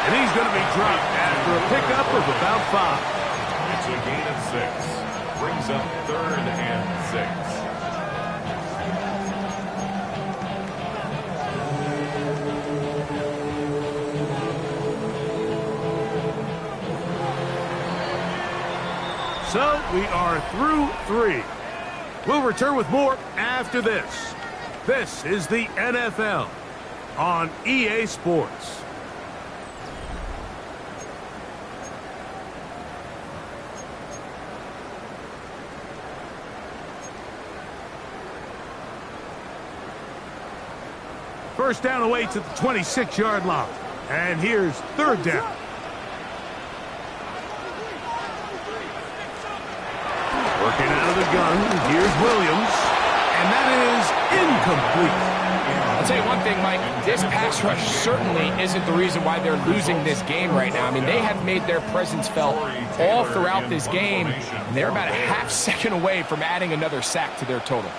And he's going to be dropped after a pickup of about 5. It's a gain of 6. Brings up 3rd and 6. So we are through 3. We'll return with more after this. This is the NFL on EA Sports. First down away to the 26-yard line. And here's 3rd down. Working out of the gun, here's Williams. And that is incomplete. I'll tell you one thing, Mike, this pass rush certainly isn't the reason why they're losing this game right now. I mean, they have made their presence felt all throughout this game, and they're about a half second away from adding another sack to their total.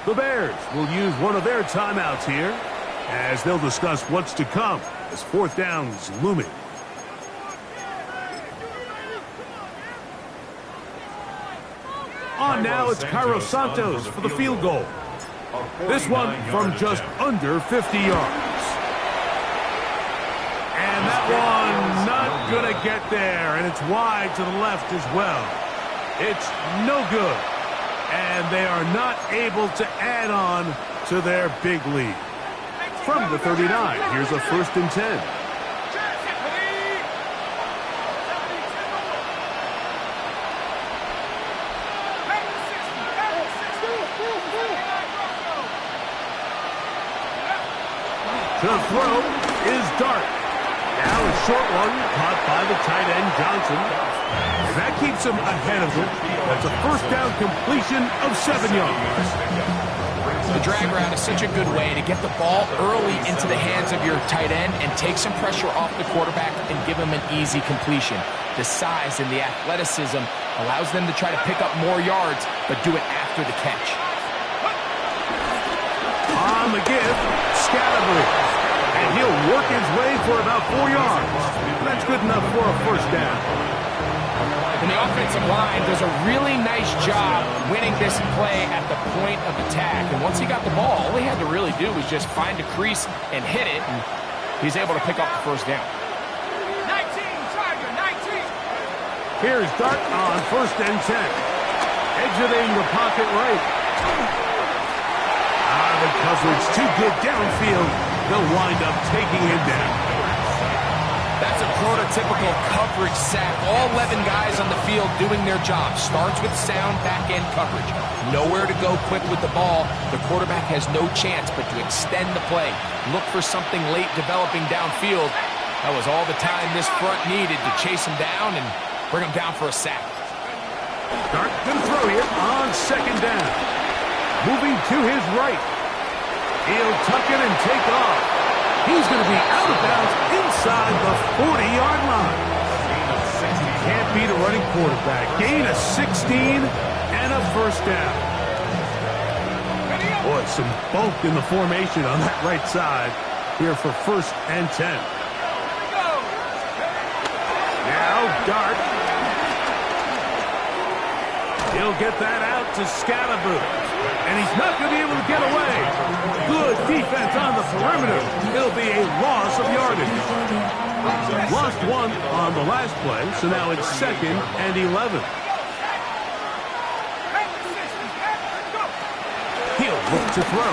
The Bears will use one of their timeouts here as they'll discuss what's to come as 4th down is looming. On now, it's Cairo Santos for the field goal. This one from just under 50 yards. And that one not going to get there, and it's wide to the left as well. It's no good, and they are not able to add on to their big lead. From the 39, here's a 1st and 10. The throw is Dart. Now a short one caught by the tight end Johnson. And that keeps him ahead of him. That's a 1st down completion of 7 yards. The drag route is such a good way to get the ball early into the hands of your tight end and take some pressure off the quarterback and give him an easy completion. The size and the athleticism of Allows them to try to pick up more yards, but do it after the catch. On the give, Scalabry. And he'll work his way for about 4 yards. That's good enough for a first down. And the offensive line does a really nice job winning this play at the point of attack. And once he got the ball, all he had to really do was just find a crease and hit it. And he's able to pick up the first down. 19, Charger, 19. Here's Dart on 1st and 10. Exiting the pocket right. The coverage too good downfield. They'll wind up taking him down. That's a prototypical coverage sack. All 11 guys on the field doing their job. Starts with sound back-end coverage. Nowhere to go quick with the ball. The quarterback has no chance but to extend the play. Look for something late developing downfield. That was all the time this front needed to chase him down and bring him down for a sack. Dart gonna throw here on 2nd down. Moving to his right. He'll tuck it and take off. He's going to be out of bounds inside the 40-yard line. Can't beat a running quarterback. Gain of 16 and a first down. Boy, some bulk in the formation on that right side here for 1st and 10. Now Dart. He'll get that out to Scalaboo. And he's not going to be able to get away. Good defense on the perimeter. It'll be a loss of yardage. Lost 1 on the last play, so now it's 2nd and 11. He'll look to throw.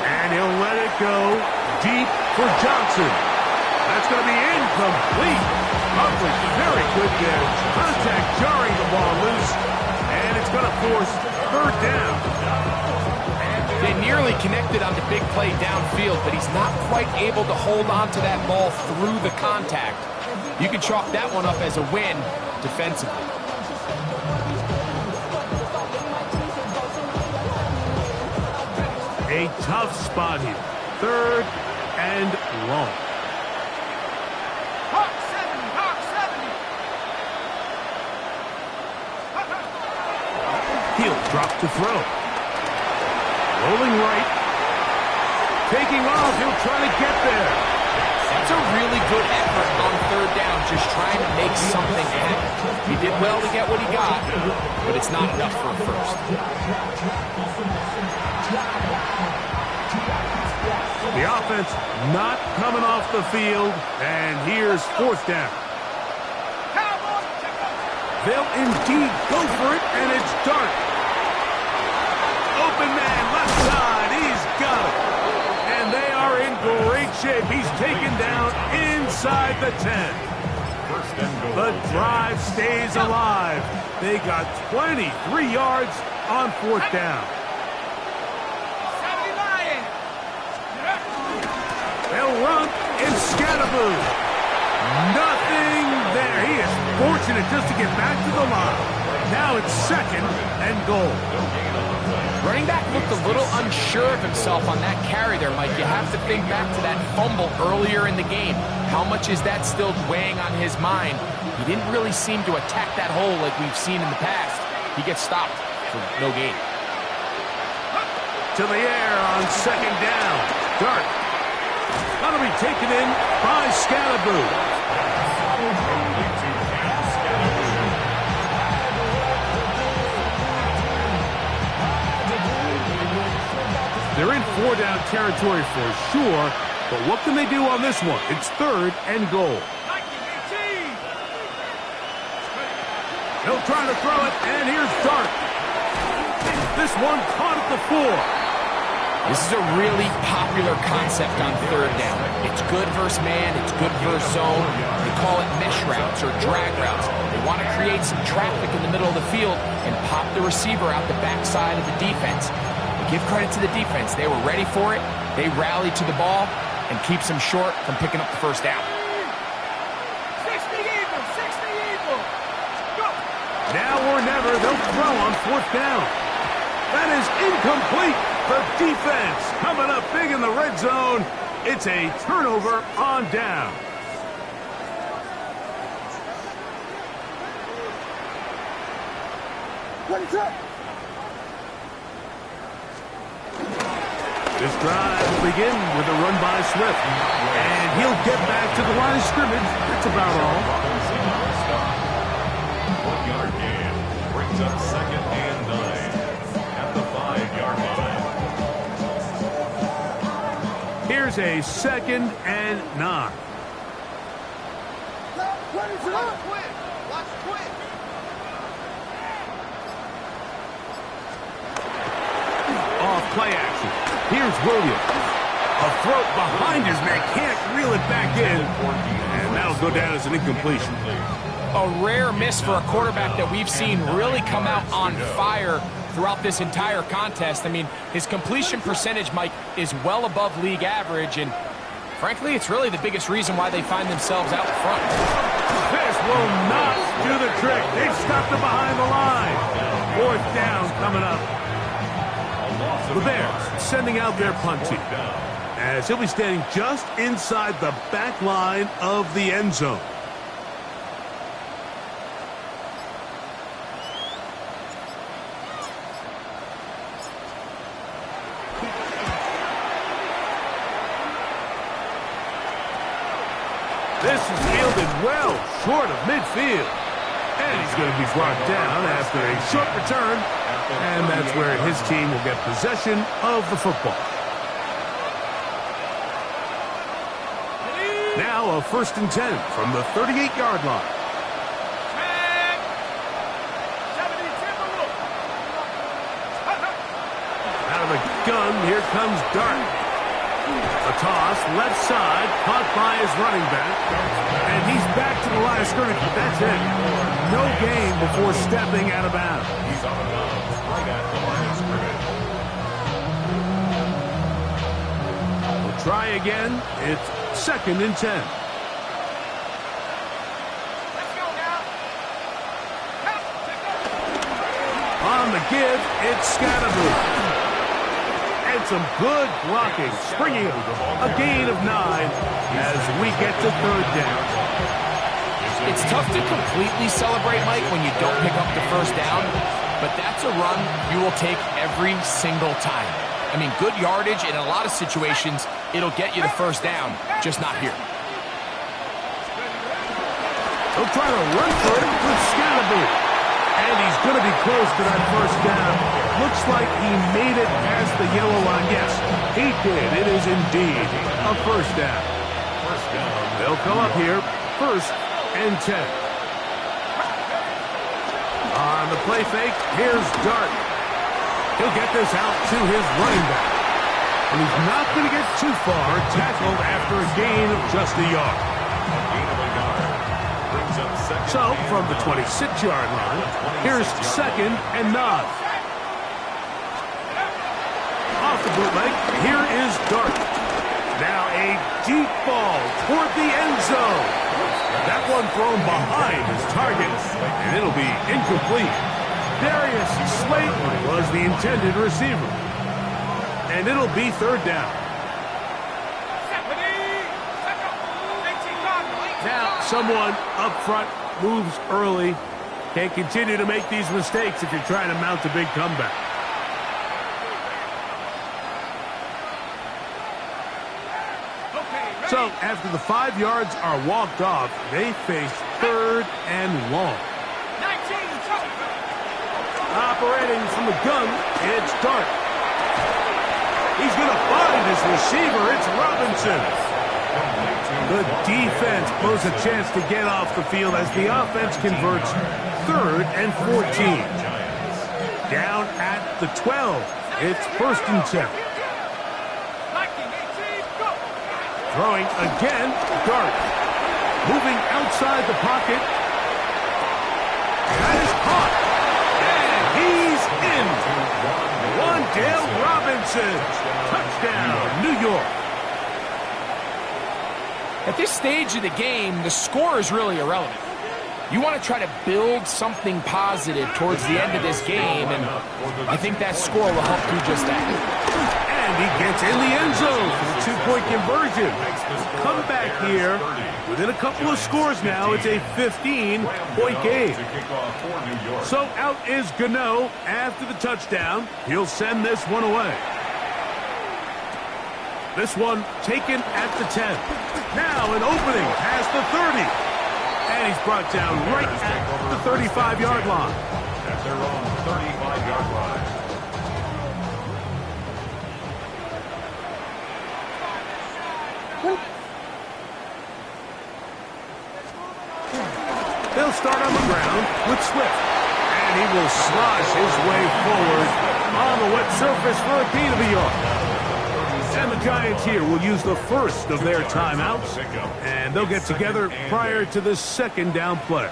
And he'll let it go deep for Johnson. That's going to be incomplete. Coverage very good there. Contact jarring the ball loose. And it's going to force 3rd down. They nearly connected on the big play downfield, but he's not quite able to hold on to that ball through the contact. You can chalk that one up as a win defensively. A tough spot here. 3rd and long. Hawk 70, Hawk 70. He'll drop to throw. Rolling right. Taking off. He'll try to get there. That's a really good effort on 3rd down, just trying to make something happen. He did well to get what he got, but it's not enough for a first. The offense not coming off the field, and here's 4th down. They'll indeed go for it, and it's Dart. Open man, left side, he's got it. And they are in great shape. He's taken down inside the 10. The drive stays alive. They got 23 yards on 4th down. They'll run in Scalaboo. Nothing there. He is fortunate just to get back to the line. Now it's 2nd and goal. Running back looked a little unsure of himself on that carry there, Mike. You have to think back to that fumble earlier in the game. How much is that still weighing on his mind? He didn't really seem to attack that hole like we've seen in the past. He gets stopped for no gain. To the air on 2nd down. Dart. Going to be taken in by Scalaboo. They're in 4-down territory for sure, but what can they do on this one? It's 3rd and goal. He'll try to throw it, and here's Dart. This one caught at the 4. This is a really popular concept on 3rd down. It's good versus man, it's good versus zone. They call it mesh routes or drag routes. They want to create some traffic in the middle of the field and pop the receiver out the backside of the defense. Give credit to the defense. They were ready for it. They rallied to the ball and keeps them short from picking up the first down. 60 Eagles, 60 Eagles. Go. Now or never, they'll throw on 4th down. That is incomplete. The defense coming up big in the red zone. It's a turnover on down. This drive will begin with a run by Swift. And he'll get back to the line of scrimmage. That's about all. 1-yard gain brings up 2nd and 9 at the 5-yard line. Here's a 2nd and 9. Off play action. Here's Williams. A throw behind his man. Can't reel it back in. And that'll go down as an incompletion. A rare miss for a quarterback that we've seen really come out on fire throughout this entire contest. I mean, his completion percentage, Mike, is well above league average, and frankly, it's really the biggest reason why they find themselves out front. This will not do the trick. They've stopped him behind the line. 4th down coming up. The Bears sending out their punt team, as he'll be standing just inside the back line of the end zone. This is fielded well short of midfield. And he's going to be brought down after a short return. And that's where his team will get possession of the football. Now a 1st and 10 from the 38-yard line. Out of the gun, here comes Dart. A toss, left side, caught by his running back. And he's back to the line of scrimmage, but that's it. No gain before stepping out of bounds. He's out of bounds right at the line of scrimmage. We'll try again. It's 2nd and 10. On the give, it's Scatterboo. And some good blocking, springing a gain of 9 as we get to 3rd down. It's tough to completely celebrate, Mike, when you don't pick up the 1st down, but that's a run you will take every single time. I mean, good yardage, in a lot of situations, it'll get you the 1st down, just not here. He'll try to run for it with Scatterboo. And he's going to be close to that 1st down. Looks like he made it past the yellow line. Yes, he did. It is indeed a 1st down. They'll come up here, 1st and 10. On the play fake, here's Dart. He'll get this out to his running back. And he's not going to get too far, tackled after a gain of just a yard. So, from the 26-yard line, here's 2nd and 9. Off the bootleg, here is Dart. Now a deep ball toward the end zone. That one thrown behind his target, and it'll be incomplete. Darius Slayton was the intended receiver. And it'll be 3rd down. Now, someone up front moves early. Can't continue to make these mistakes if you're trying to mount a big comeback. So, after the 5 yards are walked off, they face 3rd and long. Operating from the gun, it's Dart. He's going to find his receiver. It's Robinson. The defense blows a chance to get off the field as the offense converts 3rd and 14. Down at the 12. It's 1st and 10. Throwing again, Dart. Moving outside the pocket. That is caught. And he's in. Wandale Robinson. Touchdown, New York. At this stage of the game, the score is really irrelevant. You want to try to build something positive towards the end of this game, and I think that score will help do just that. And he gets in the end zone for the 2-point conversion. Come back here Within a couple of scores now, it's a 15-point game. To kick off for New York. So out is Gano after the touchdown. He'll send this one away. This one taken at the 10. Now an opening past the 30. And he's brought down right at the 35-yard line. At their own 35-yard line. They'll start on the ground with Swift. And he will slosh his way forward on the wet surface for a gain of a yard. And the Giants here will use the first of their timeouts. And they'll get together prior to the second down play.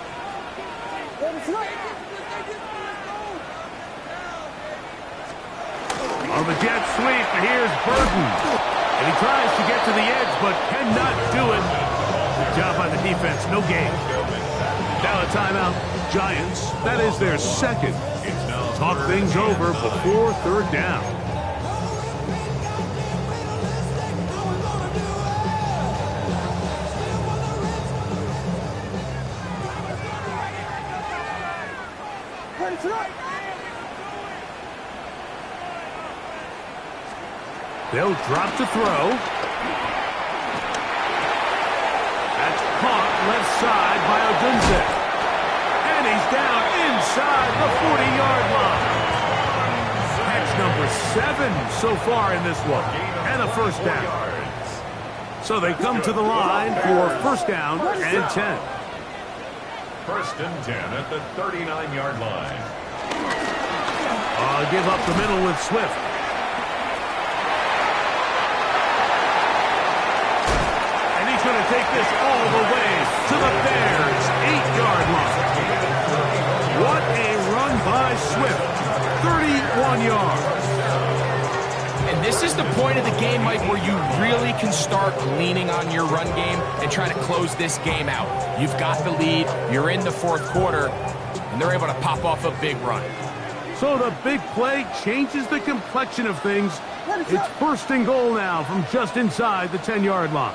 On the jet sweep, here's Burton. And he tries to get to the edge, but cannot do it. Good job by the defense, no gain. Now a timeout, Giants. That is their second. Talk things over before third down. They'll drop to throw. That's caught left side by Odunze. And he's down inside the 40-yard line. Catch number 7 so far in this one. And a first down. So they come to the line for first down and 10. First and 10 at the 39-yard line. Give up the middle with Swift. Going to take this all the way to the Bears' 8-yard line. What a run by Swift. 31 yards. And this is the point of the game, Mike, where you really can start leaning on your run game and try to close this game out. You've got the lead. You're in the fourth quarter, and they're able to pop off a big run. So the big play changes the complexion of things. It's first and goal now from just inside the 10-yard line.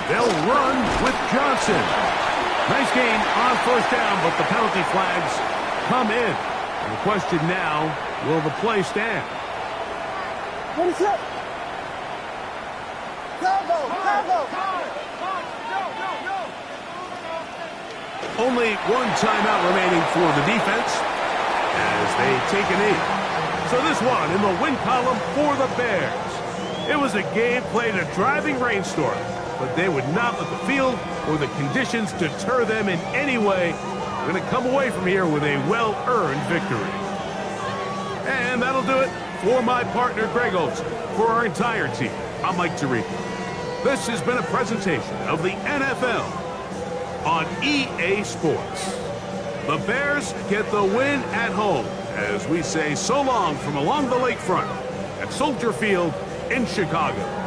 They'll run with Johnson. Nice gain on first down, but the penalty flags come in. And the question now, will the play stand? What is up? Only one timeout remaining for the defense as they take a knee. So this one in the win column for the Bears. It was a game played in a driving rainstorm, but they would not let the field or the conditions deter them in any way. We're going to come away from here with a well-earned victory. And that'll do it for my partner, Greg Olson. For our entire team, I'm Mike Tirico. This has been a presentation of the NFL on EA Sports. The Bears get the win at home as we say so long from along the lakefront at Soldier Field in Chicago.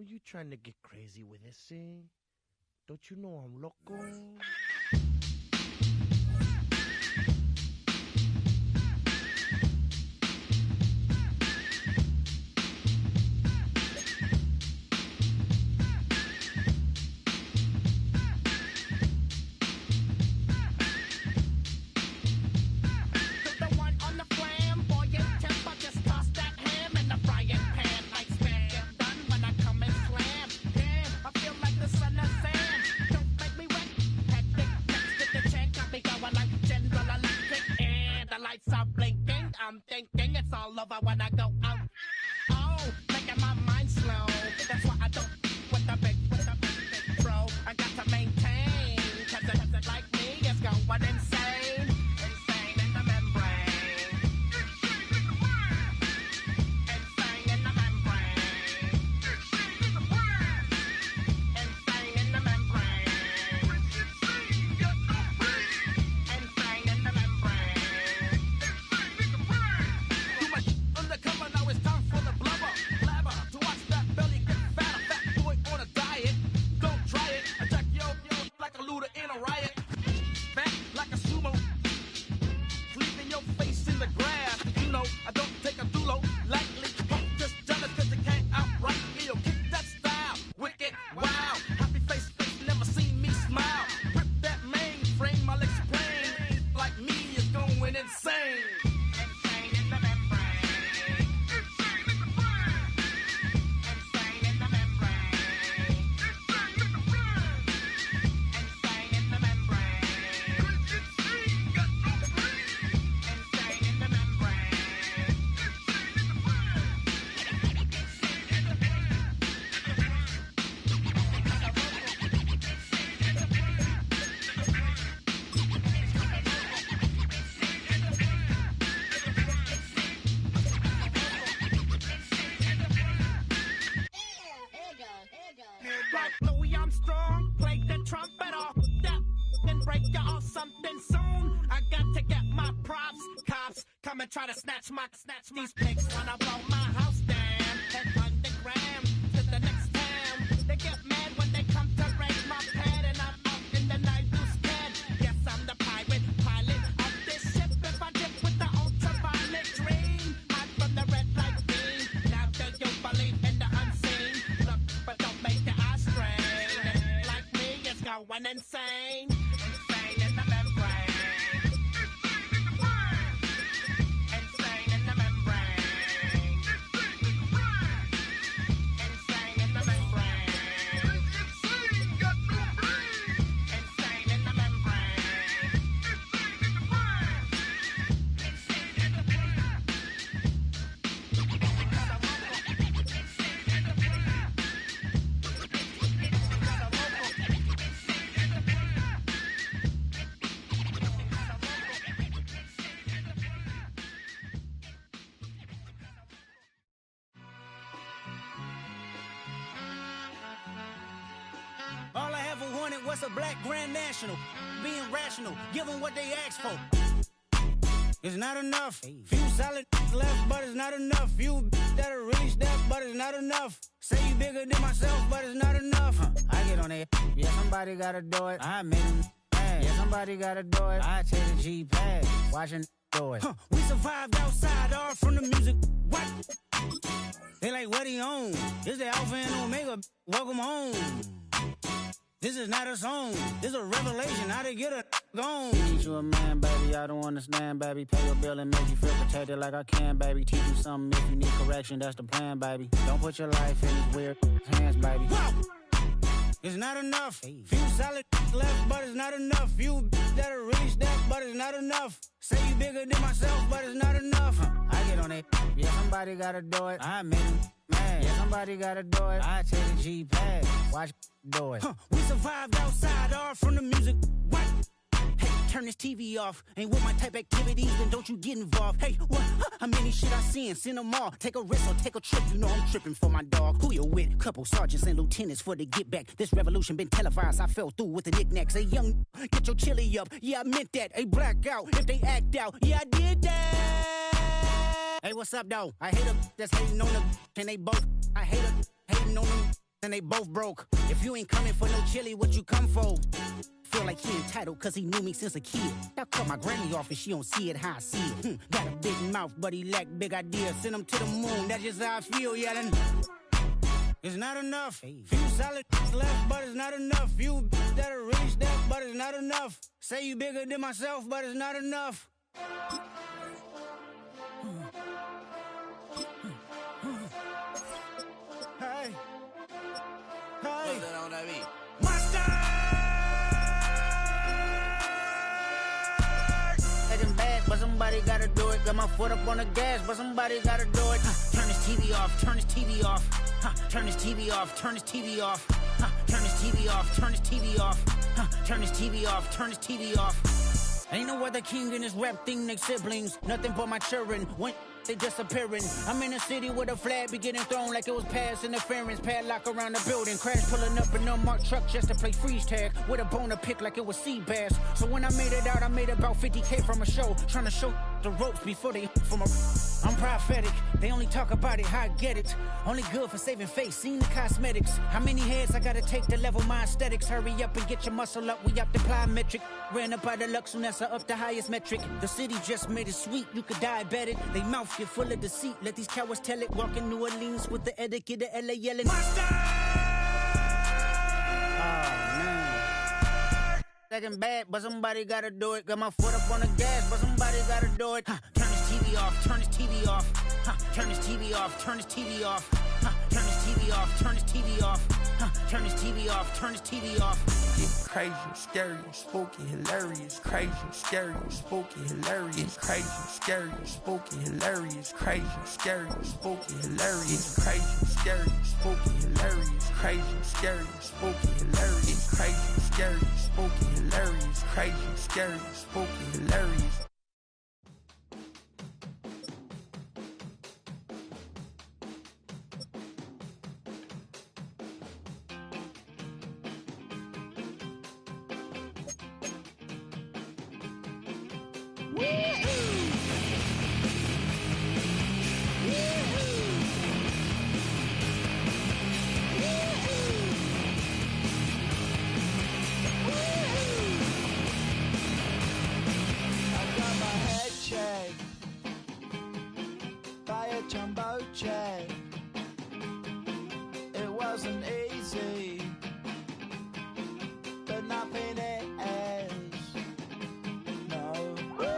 Who you trying to get crazy with this, eh? Don't you know I'm loco? I'm thinking it's all over when I go out. Oh, making my mind slow. That's why I don't with the big bro. I got to maintain, cause it like me is going insane. Insane in the membrane. Insane in the membrane. Insane in the membrane. Insane in the membrane. Undercover, now it's time for the blubber. Blabber, to watch that belly get fat. A fat boy on a diet. Don't try it. Attack yo like a looter in a riot. Back like a sumo. Leaving your face in the grass. You know, I don't take a dulo lightly. I'm just jealous cause they can't outright me. Yo, kick that style. Wicked, wow. Happy face, never seen me smile. Rip that mainframe, my legs plain. Like me is going insane. Insane in the membrane. Like Louis Armstrong, play the trumpet off that and break you off something soon. I got to get my props. Cops come and try to snatch these pigs. Wanna blow my house down and underground to the next town. They get mad when they come to raid my pad and I'm out in the night who's scared. Yes, I'm the pirate pilot of this ship. If I dip with the ultraviolet dream, hide from the red light beam. Now do you believe in the unseen? Look, but don't make the eye strain. Like me, it's going insane. Insane in the membrane. Insane in the membrane. Insane in the membrane. Insane got no brain. Insane in the membrane. Insane in the brain. All I ever wanted was a black Grand National. Being rational, give them what they ask for. It's not enough. Few solid left, but it's not enough. Few that'll really step, but it's not enough. Say you bigger than myself, but it's not enough. I get on it. Yeah, somebody gotta do it. I made them mad. Yeah, somebody gotta do it. I take the G-pad. Watching do it. We survived outside, all from the music. What? They like, what he on? This the Alpha and Omega. Welcome home. This is not a song. This is a revelation. How to get a gone. Teach you a man, baby. I don't understand, baby. Pay your bill and make you feel protected like I can, baby. Teach you something if you need correction. That's the plan, baby. Don't put your life in these weird hands, baby. Whoa! It's not enough. Few solid left, but it's not enough. Few that'll really step, but it's not enough. Say you bigger than myself, but it's not enough. I get on it. Yeah, somebody gotta do it. I made them mad. Yeah, somebody gotta do it. I take the G-pad. Watch do it. We survived outside, all from the music. What? Hey, turn this TV off. Ain't with my type activities, then don't you get involved. Hey, what? How many shit I seen? Send them all. Take a risk or take a trip. You know I'm tripping for my dog. Who you with? Couple sergeants and lieutenants for the get back. This revolution been televised. I fell through with the knickknacks. Hey, young, get your chili up. Yeah, I meant that. Hey, black out if they act out. Yeah, I did that. Hey, what's up, though? I hate them that's hating on them. And they both. I hate them hating on them. and they both broke. If you ain't coming for no chili, what you come for? Feel like he entitled cause he knew me since a kid. I cut my granny off and she don't see it how I see it. Got a big mouth, but he lack big ideas. Send him to the moon, that's just how I feel, yelling. It's not enough. Few solid left, but it's not enough. Few that'll reach that, but it's not enough. Say you bigger than myself, but it's not enough. Hey. Hey. Mustard! Getting bad, but somebody gotta do it. Got my foot up on the gas, but somebody gotta do it. Turn this TV off, turn this TV off. Turn this TV off, turn this TV off. Turn this TV off, turn this TV off. Turn this TV off, turn this TV off. Ain't no other king in this rap thing, they siblings. Nothing but my children. When they disappearing. I'm in a city with a flag be getting thrown like it was past interference. Padlock around the building. Crash pulling up an unmarked truck just to play freeze tag. With a bone to pick like it was sea bass. So when I made it out, I made about 50K from a show. Trying to show the ropes before they from a... I'm prophetic. They only talk about it, how I get it. Only good for saving face, seen the cosmetics. How many heads I gotta take to level my aesthetics? Hurry up and get your muscle up, we up the plyometric. Ran up out of luck, soon as I up the highest metric. The city just made it sweet, you could diabetic. They mouth get full of deceit, let these cowards tell it. Walk in New Orleans with the etiquette of LA yelling. Monster! Oh, man. Second bad, but somebody gotta do it. Got my foot up on the gas, but somebody gotta do it. Turn this TV off, turn this TV off. Turn this TV off, turn this TV off. Turn this TV off, turn this TV off. Turn this TV off, turn this TV off. It's crazy, scary, spooky, hilarious. Crazy, scary, spooky, hilarious. Crazy, scary, spooky, hilarious. Crazy, scary, spooky, hilarious. Crazy, scary, spooky, hilarious. Crazy, scary, spooky, hilarious. Crazy, scary, spooky, hilarious. Crazy, scary, spooky, hilarious. Jumbo jet. It wasn't easy, but nothing is. No. When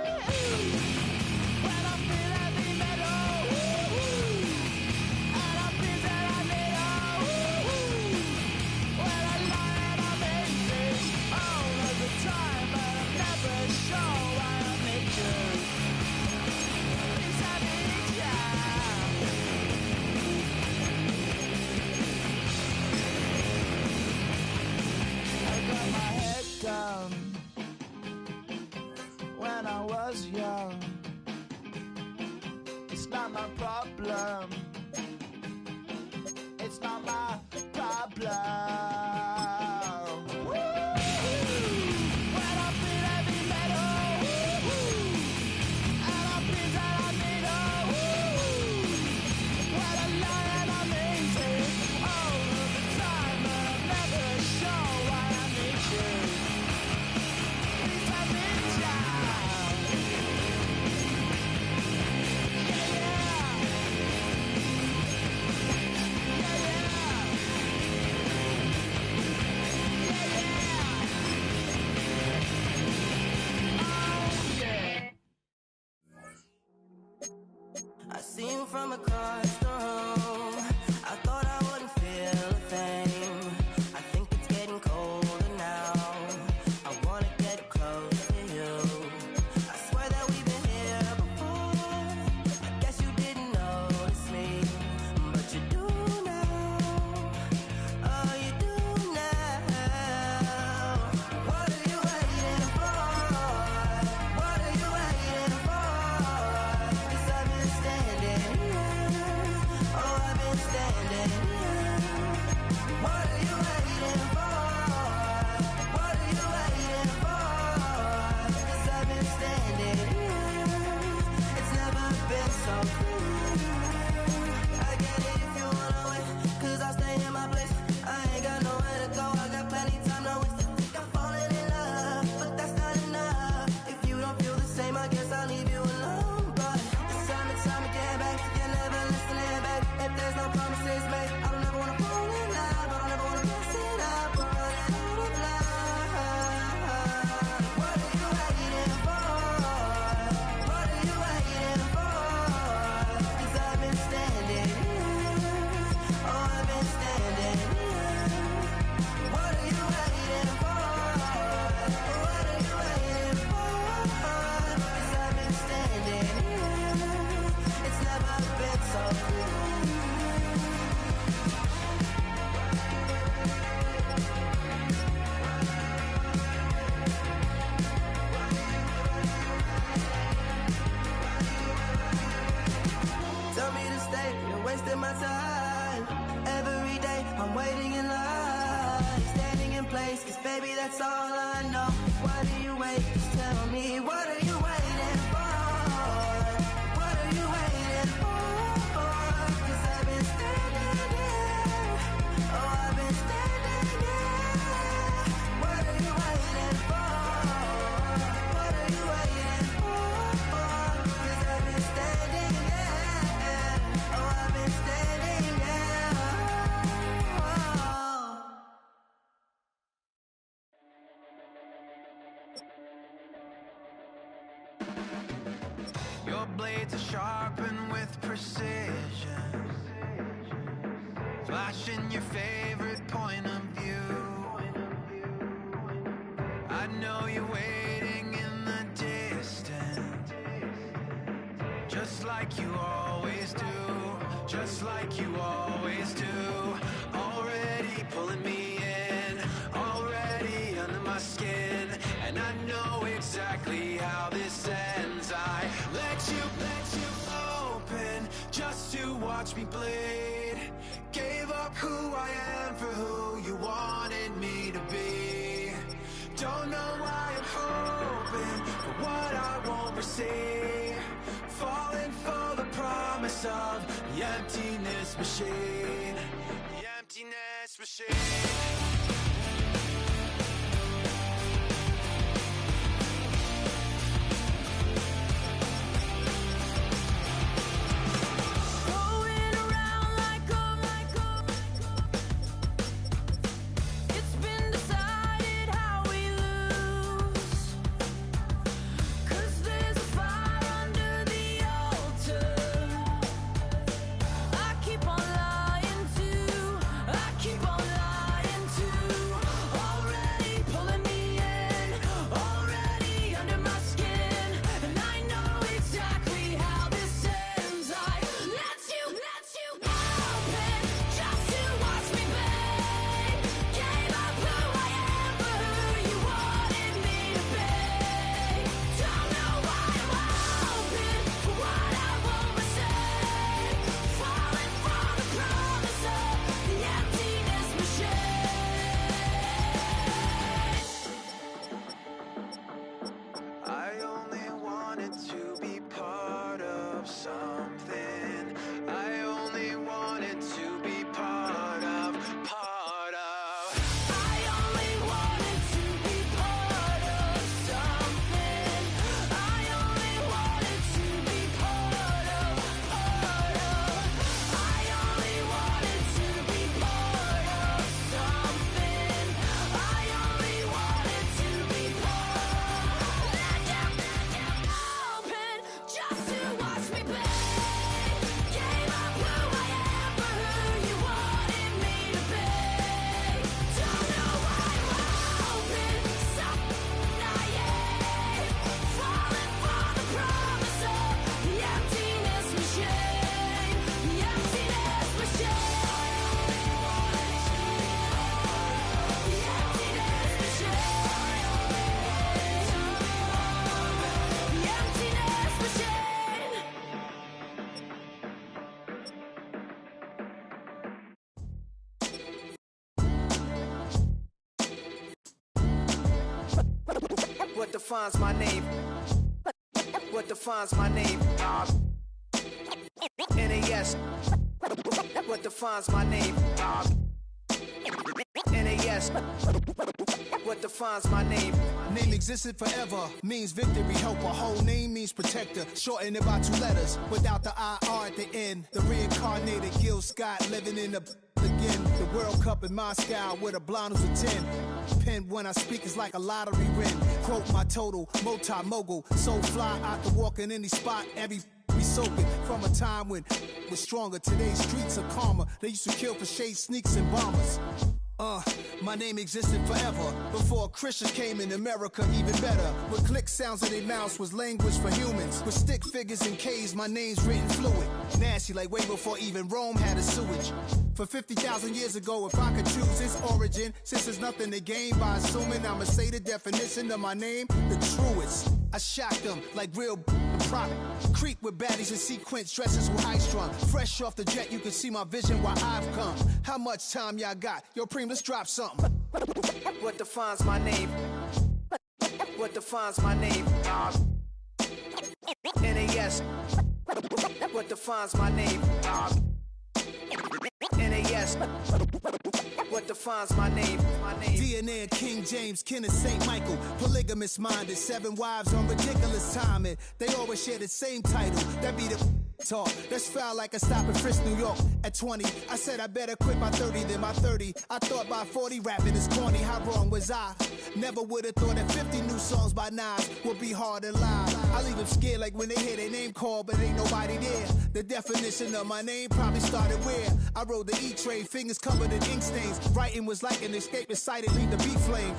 I feel heavy metal, and I feel that I need when I lie and I'm easy all of the time, but I'm never sure why I need you. Please I need ya. When I was young, it's not my problem. It's not my problem. When I feel heavy metal, and I feel that I need when I lie and I'm easy all of the time, but I'm never sure why I need you. I see you from across the room. I thought I wouldn't feel a thing. I think it's getting colder now. I wanna get close to you. I swear that we've been here before. I guess you didn't notice me, but you do now. Oh, you do now. What are you waiting for? What are you waiting for? 'Cause I've been standing here that's all I know. Why do you wait? Just tell me, what are you waiting for? What are you waiting for? 'Cause I've been standing here. Oh, I've been standing here. What are you waiting for? What are you waiting for? 'Cause I've been standing here. Oh, I've been standing here. Your blades are sharpened with precision, flashing your favorite point of view. I know you're waiting in the distance, just like you always do, just like you always do. Already pulling me in, already under my skin, and I know exactly how this ends. I let you open just to watch me bleed. Gave up who I am for who you wanted me to be. Don't know why I'm hoping for what I won't receive. Falling for the promise of the emptiness machine. The emptiness machine. It's been decided how we lose. 'Cause there's a fire under the altar. I keep on lying to. I keep on lying to. Already pulling me in. Already under my skin. And I know exactly how this ends. I let you open just to watch me bleed. Gave up who I am for who you wanted me to be. Don't know why I'm hoping for what I won't receive. Falling for the promise of the emptiness machine. I only wanted to be part of something. I only wanted to be part of. I only wanted to be part of something. I only wanted to be part of. I only wanted to be part of something. I only wanted to be part. Let you open just to watch me bleed. Gave up who I am for who you wanted me to be. Don't know why I'm hoping something naive. Falling for the promise of the emptiness machine. The emptiness machine. The emptiness machine. The emptiness machine. What defines my name? What defines my name? NAS. What defines my name? NAS. What defines my name? Name existed forever, means victory, helper. Whole name means protector, shortened it by 2 letters, without the IR at the end. The reincarnated Gil Scott, living in the again. The World Cup in Moscow, with a blind who's a 10. Pen when I speak is like a lottery win. Quote my total, multi-mogul, so fly I can walk in any spot, every be soaking from a time when was stronger. Today's streets are calmer. They used to kill for shade sneaks and bombers. My name existed forever before Christians came in America, even better. With click sounds in their mouths was language for humans. With stick figures and K's, my name's written fluid. Nasty like way before even Rome had a sewage. For 50,000 years ago, if I could choose its origin, since there's nothing to gain by assuming, I'ma say the definition of my name, the truest. I shocked them like real prop. Creep with baddies in sequence, dresses with high strung. Fresh off the jet, you can see my vision while I've come. How much time y'all got? Yo, Preem, let's drop something. What defines my name? What defines my name? NAS. What defines my name? NAS. What defines my name? DNA of King James, kin of St. Michael. Polygamous minded, 7 wives on ridiculous timing. They always share the same title. That be the talk. That's foul like a stop in Frisk, New York. At 20, I said I better quit by 30 than my 30. I thought by 40 rapping is corny. How wrong was I? Never would have thought that 50 new songs by Nas would be hard to lie. I leave them scared like when they hear their name called, but ain't nobody there. The definition of my name probably started where I rode the E-Trade, fingers covered in ink stains. Writing was like an escape inside it, leave the beat flame.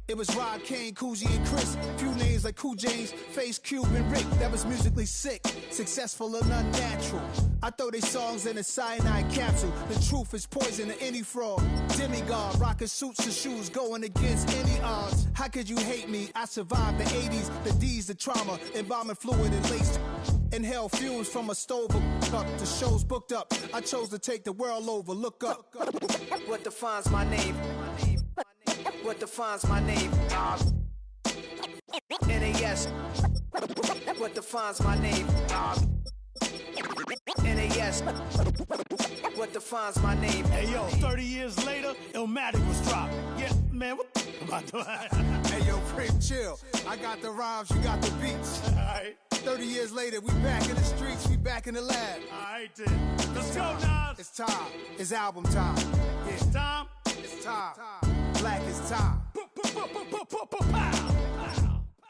It was Rod, Kane, Coogee, and Chris. Few names like Cool James, Face, Cube, and Rick. That was musically sick, successful and unnatural. I throw these songs in a cyanide capsule. The truth is poison to any fraud. Demigod, rocking suits and shoes, going against any odds. How could you hate me? I survived the 80s, the D's, the trauma, embalming fluid and laced. Inhale fumes from a stove up to shows booked up. I chose to take the world over. Look up. What defines my name? What defines my name? NAS. What defines my name? NAS. What defines my name? Hey yo, 30 years later, Illmatic was dropped. Yeah, man, what the about to Hey yo, Prim, chill. I got the rhymes, you got the beats. Alright. 30 years later, we back in the streets, we back in the lab. Alright then. Let's go, Nas. It's time. It's album time. Yeah. It's time. It's time. Black is time.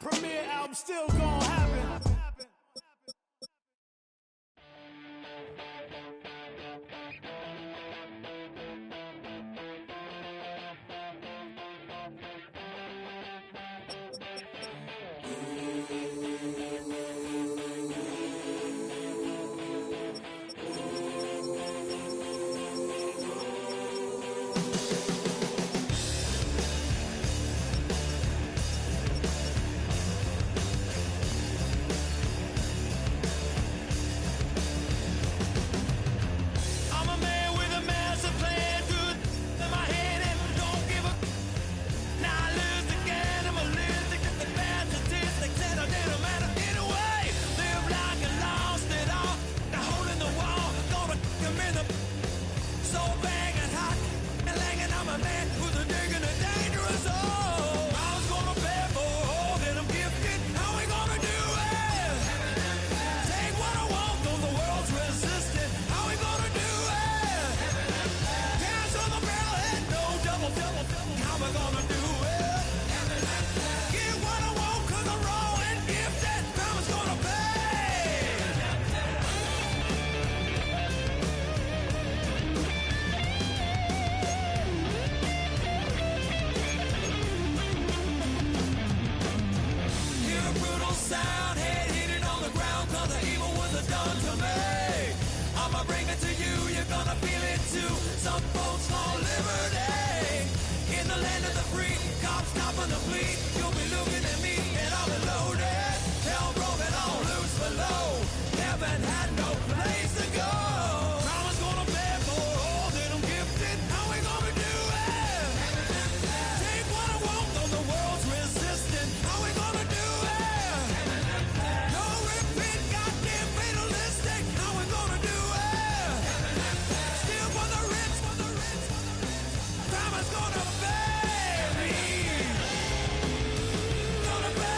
Premiere album still gonna happen. Gonna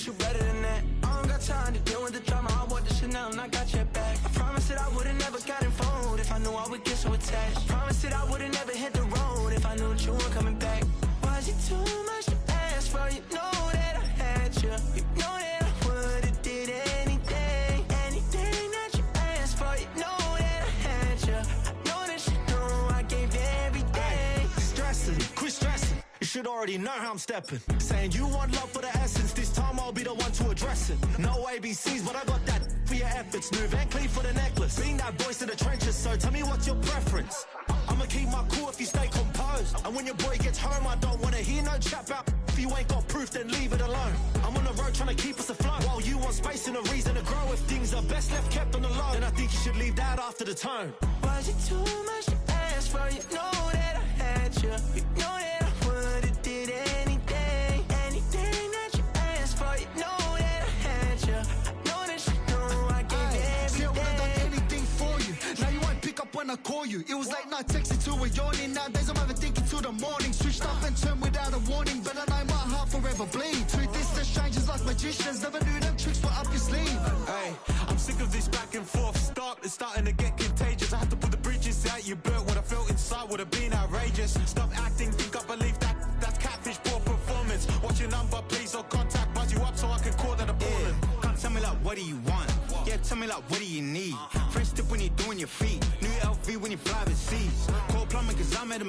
promise you better than that. I don't got time to deal with the drama. I want the Chanel and I got your back. I promise that I would've never got involved if I knew I would get so attached. I promise that I would've never hit the road if I knew that you weren't coming back. Was it too much to ask for? You know that I had you. You know that I would've did anything, anything that you asked for. You know that I had you. I know that you know I gave you everything. Stressing, quit stressing. You should already know how I'm stepping. Saying you want love for the essence. This time I'll be the one to address it. No ABCs, but I got that for your efforts. New Van Cleef for the necklace. Being that voice in the trenches, so tell me what's your preference. I'ma keep my cool if you stay composed. And when your boy gets home, I don't wanna hear no chat about. If you ain't got proof, then leave it alone. I'm on the road trying to keep us afloat. While you want space and a reason to grow. If things are best left kept on the low, then I think you should leave that after the tone. Was it too much to ask for? You know that I had you. You know that I would've did anything, anything that you asked for. You know that I had you. I know that you know I gave you everything. See, I would've done anything for you. Now you won't pick up when I call you. It was late night texting to a yawning. Nowadays I'm overthinking till the morning. Switched up and turned without a warning, but I know my heart forever bleed. Two distant strangers like magicians. Never knew them tricks were up your sleeve. Hey, I'm sick of this back and forth. It's starting to get contagious. I had to put the bridges out you built. What I felt inside would have been outrageous. Stop acting, think I believe that's catfish, poor performance. What's your number, please, or contact, buzz you up so I can call that appalling. Come tell me like, what do you want? Yeah, tell me like, what do you need? French tip when you're doing your feet. New LV when you fly overseas. Call plumbing cause I'm at a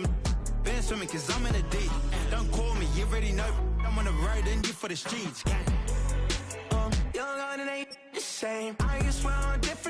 been swimming cause I'm in a deep. Don't call me, you already know. I'm on the road and you for the streets. Young and ain't the same. I guess we're on different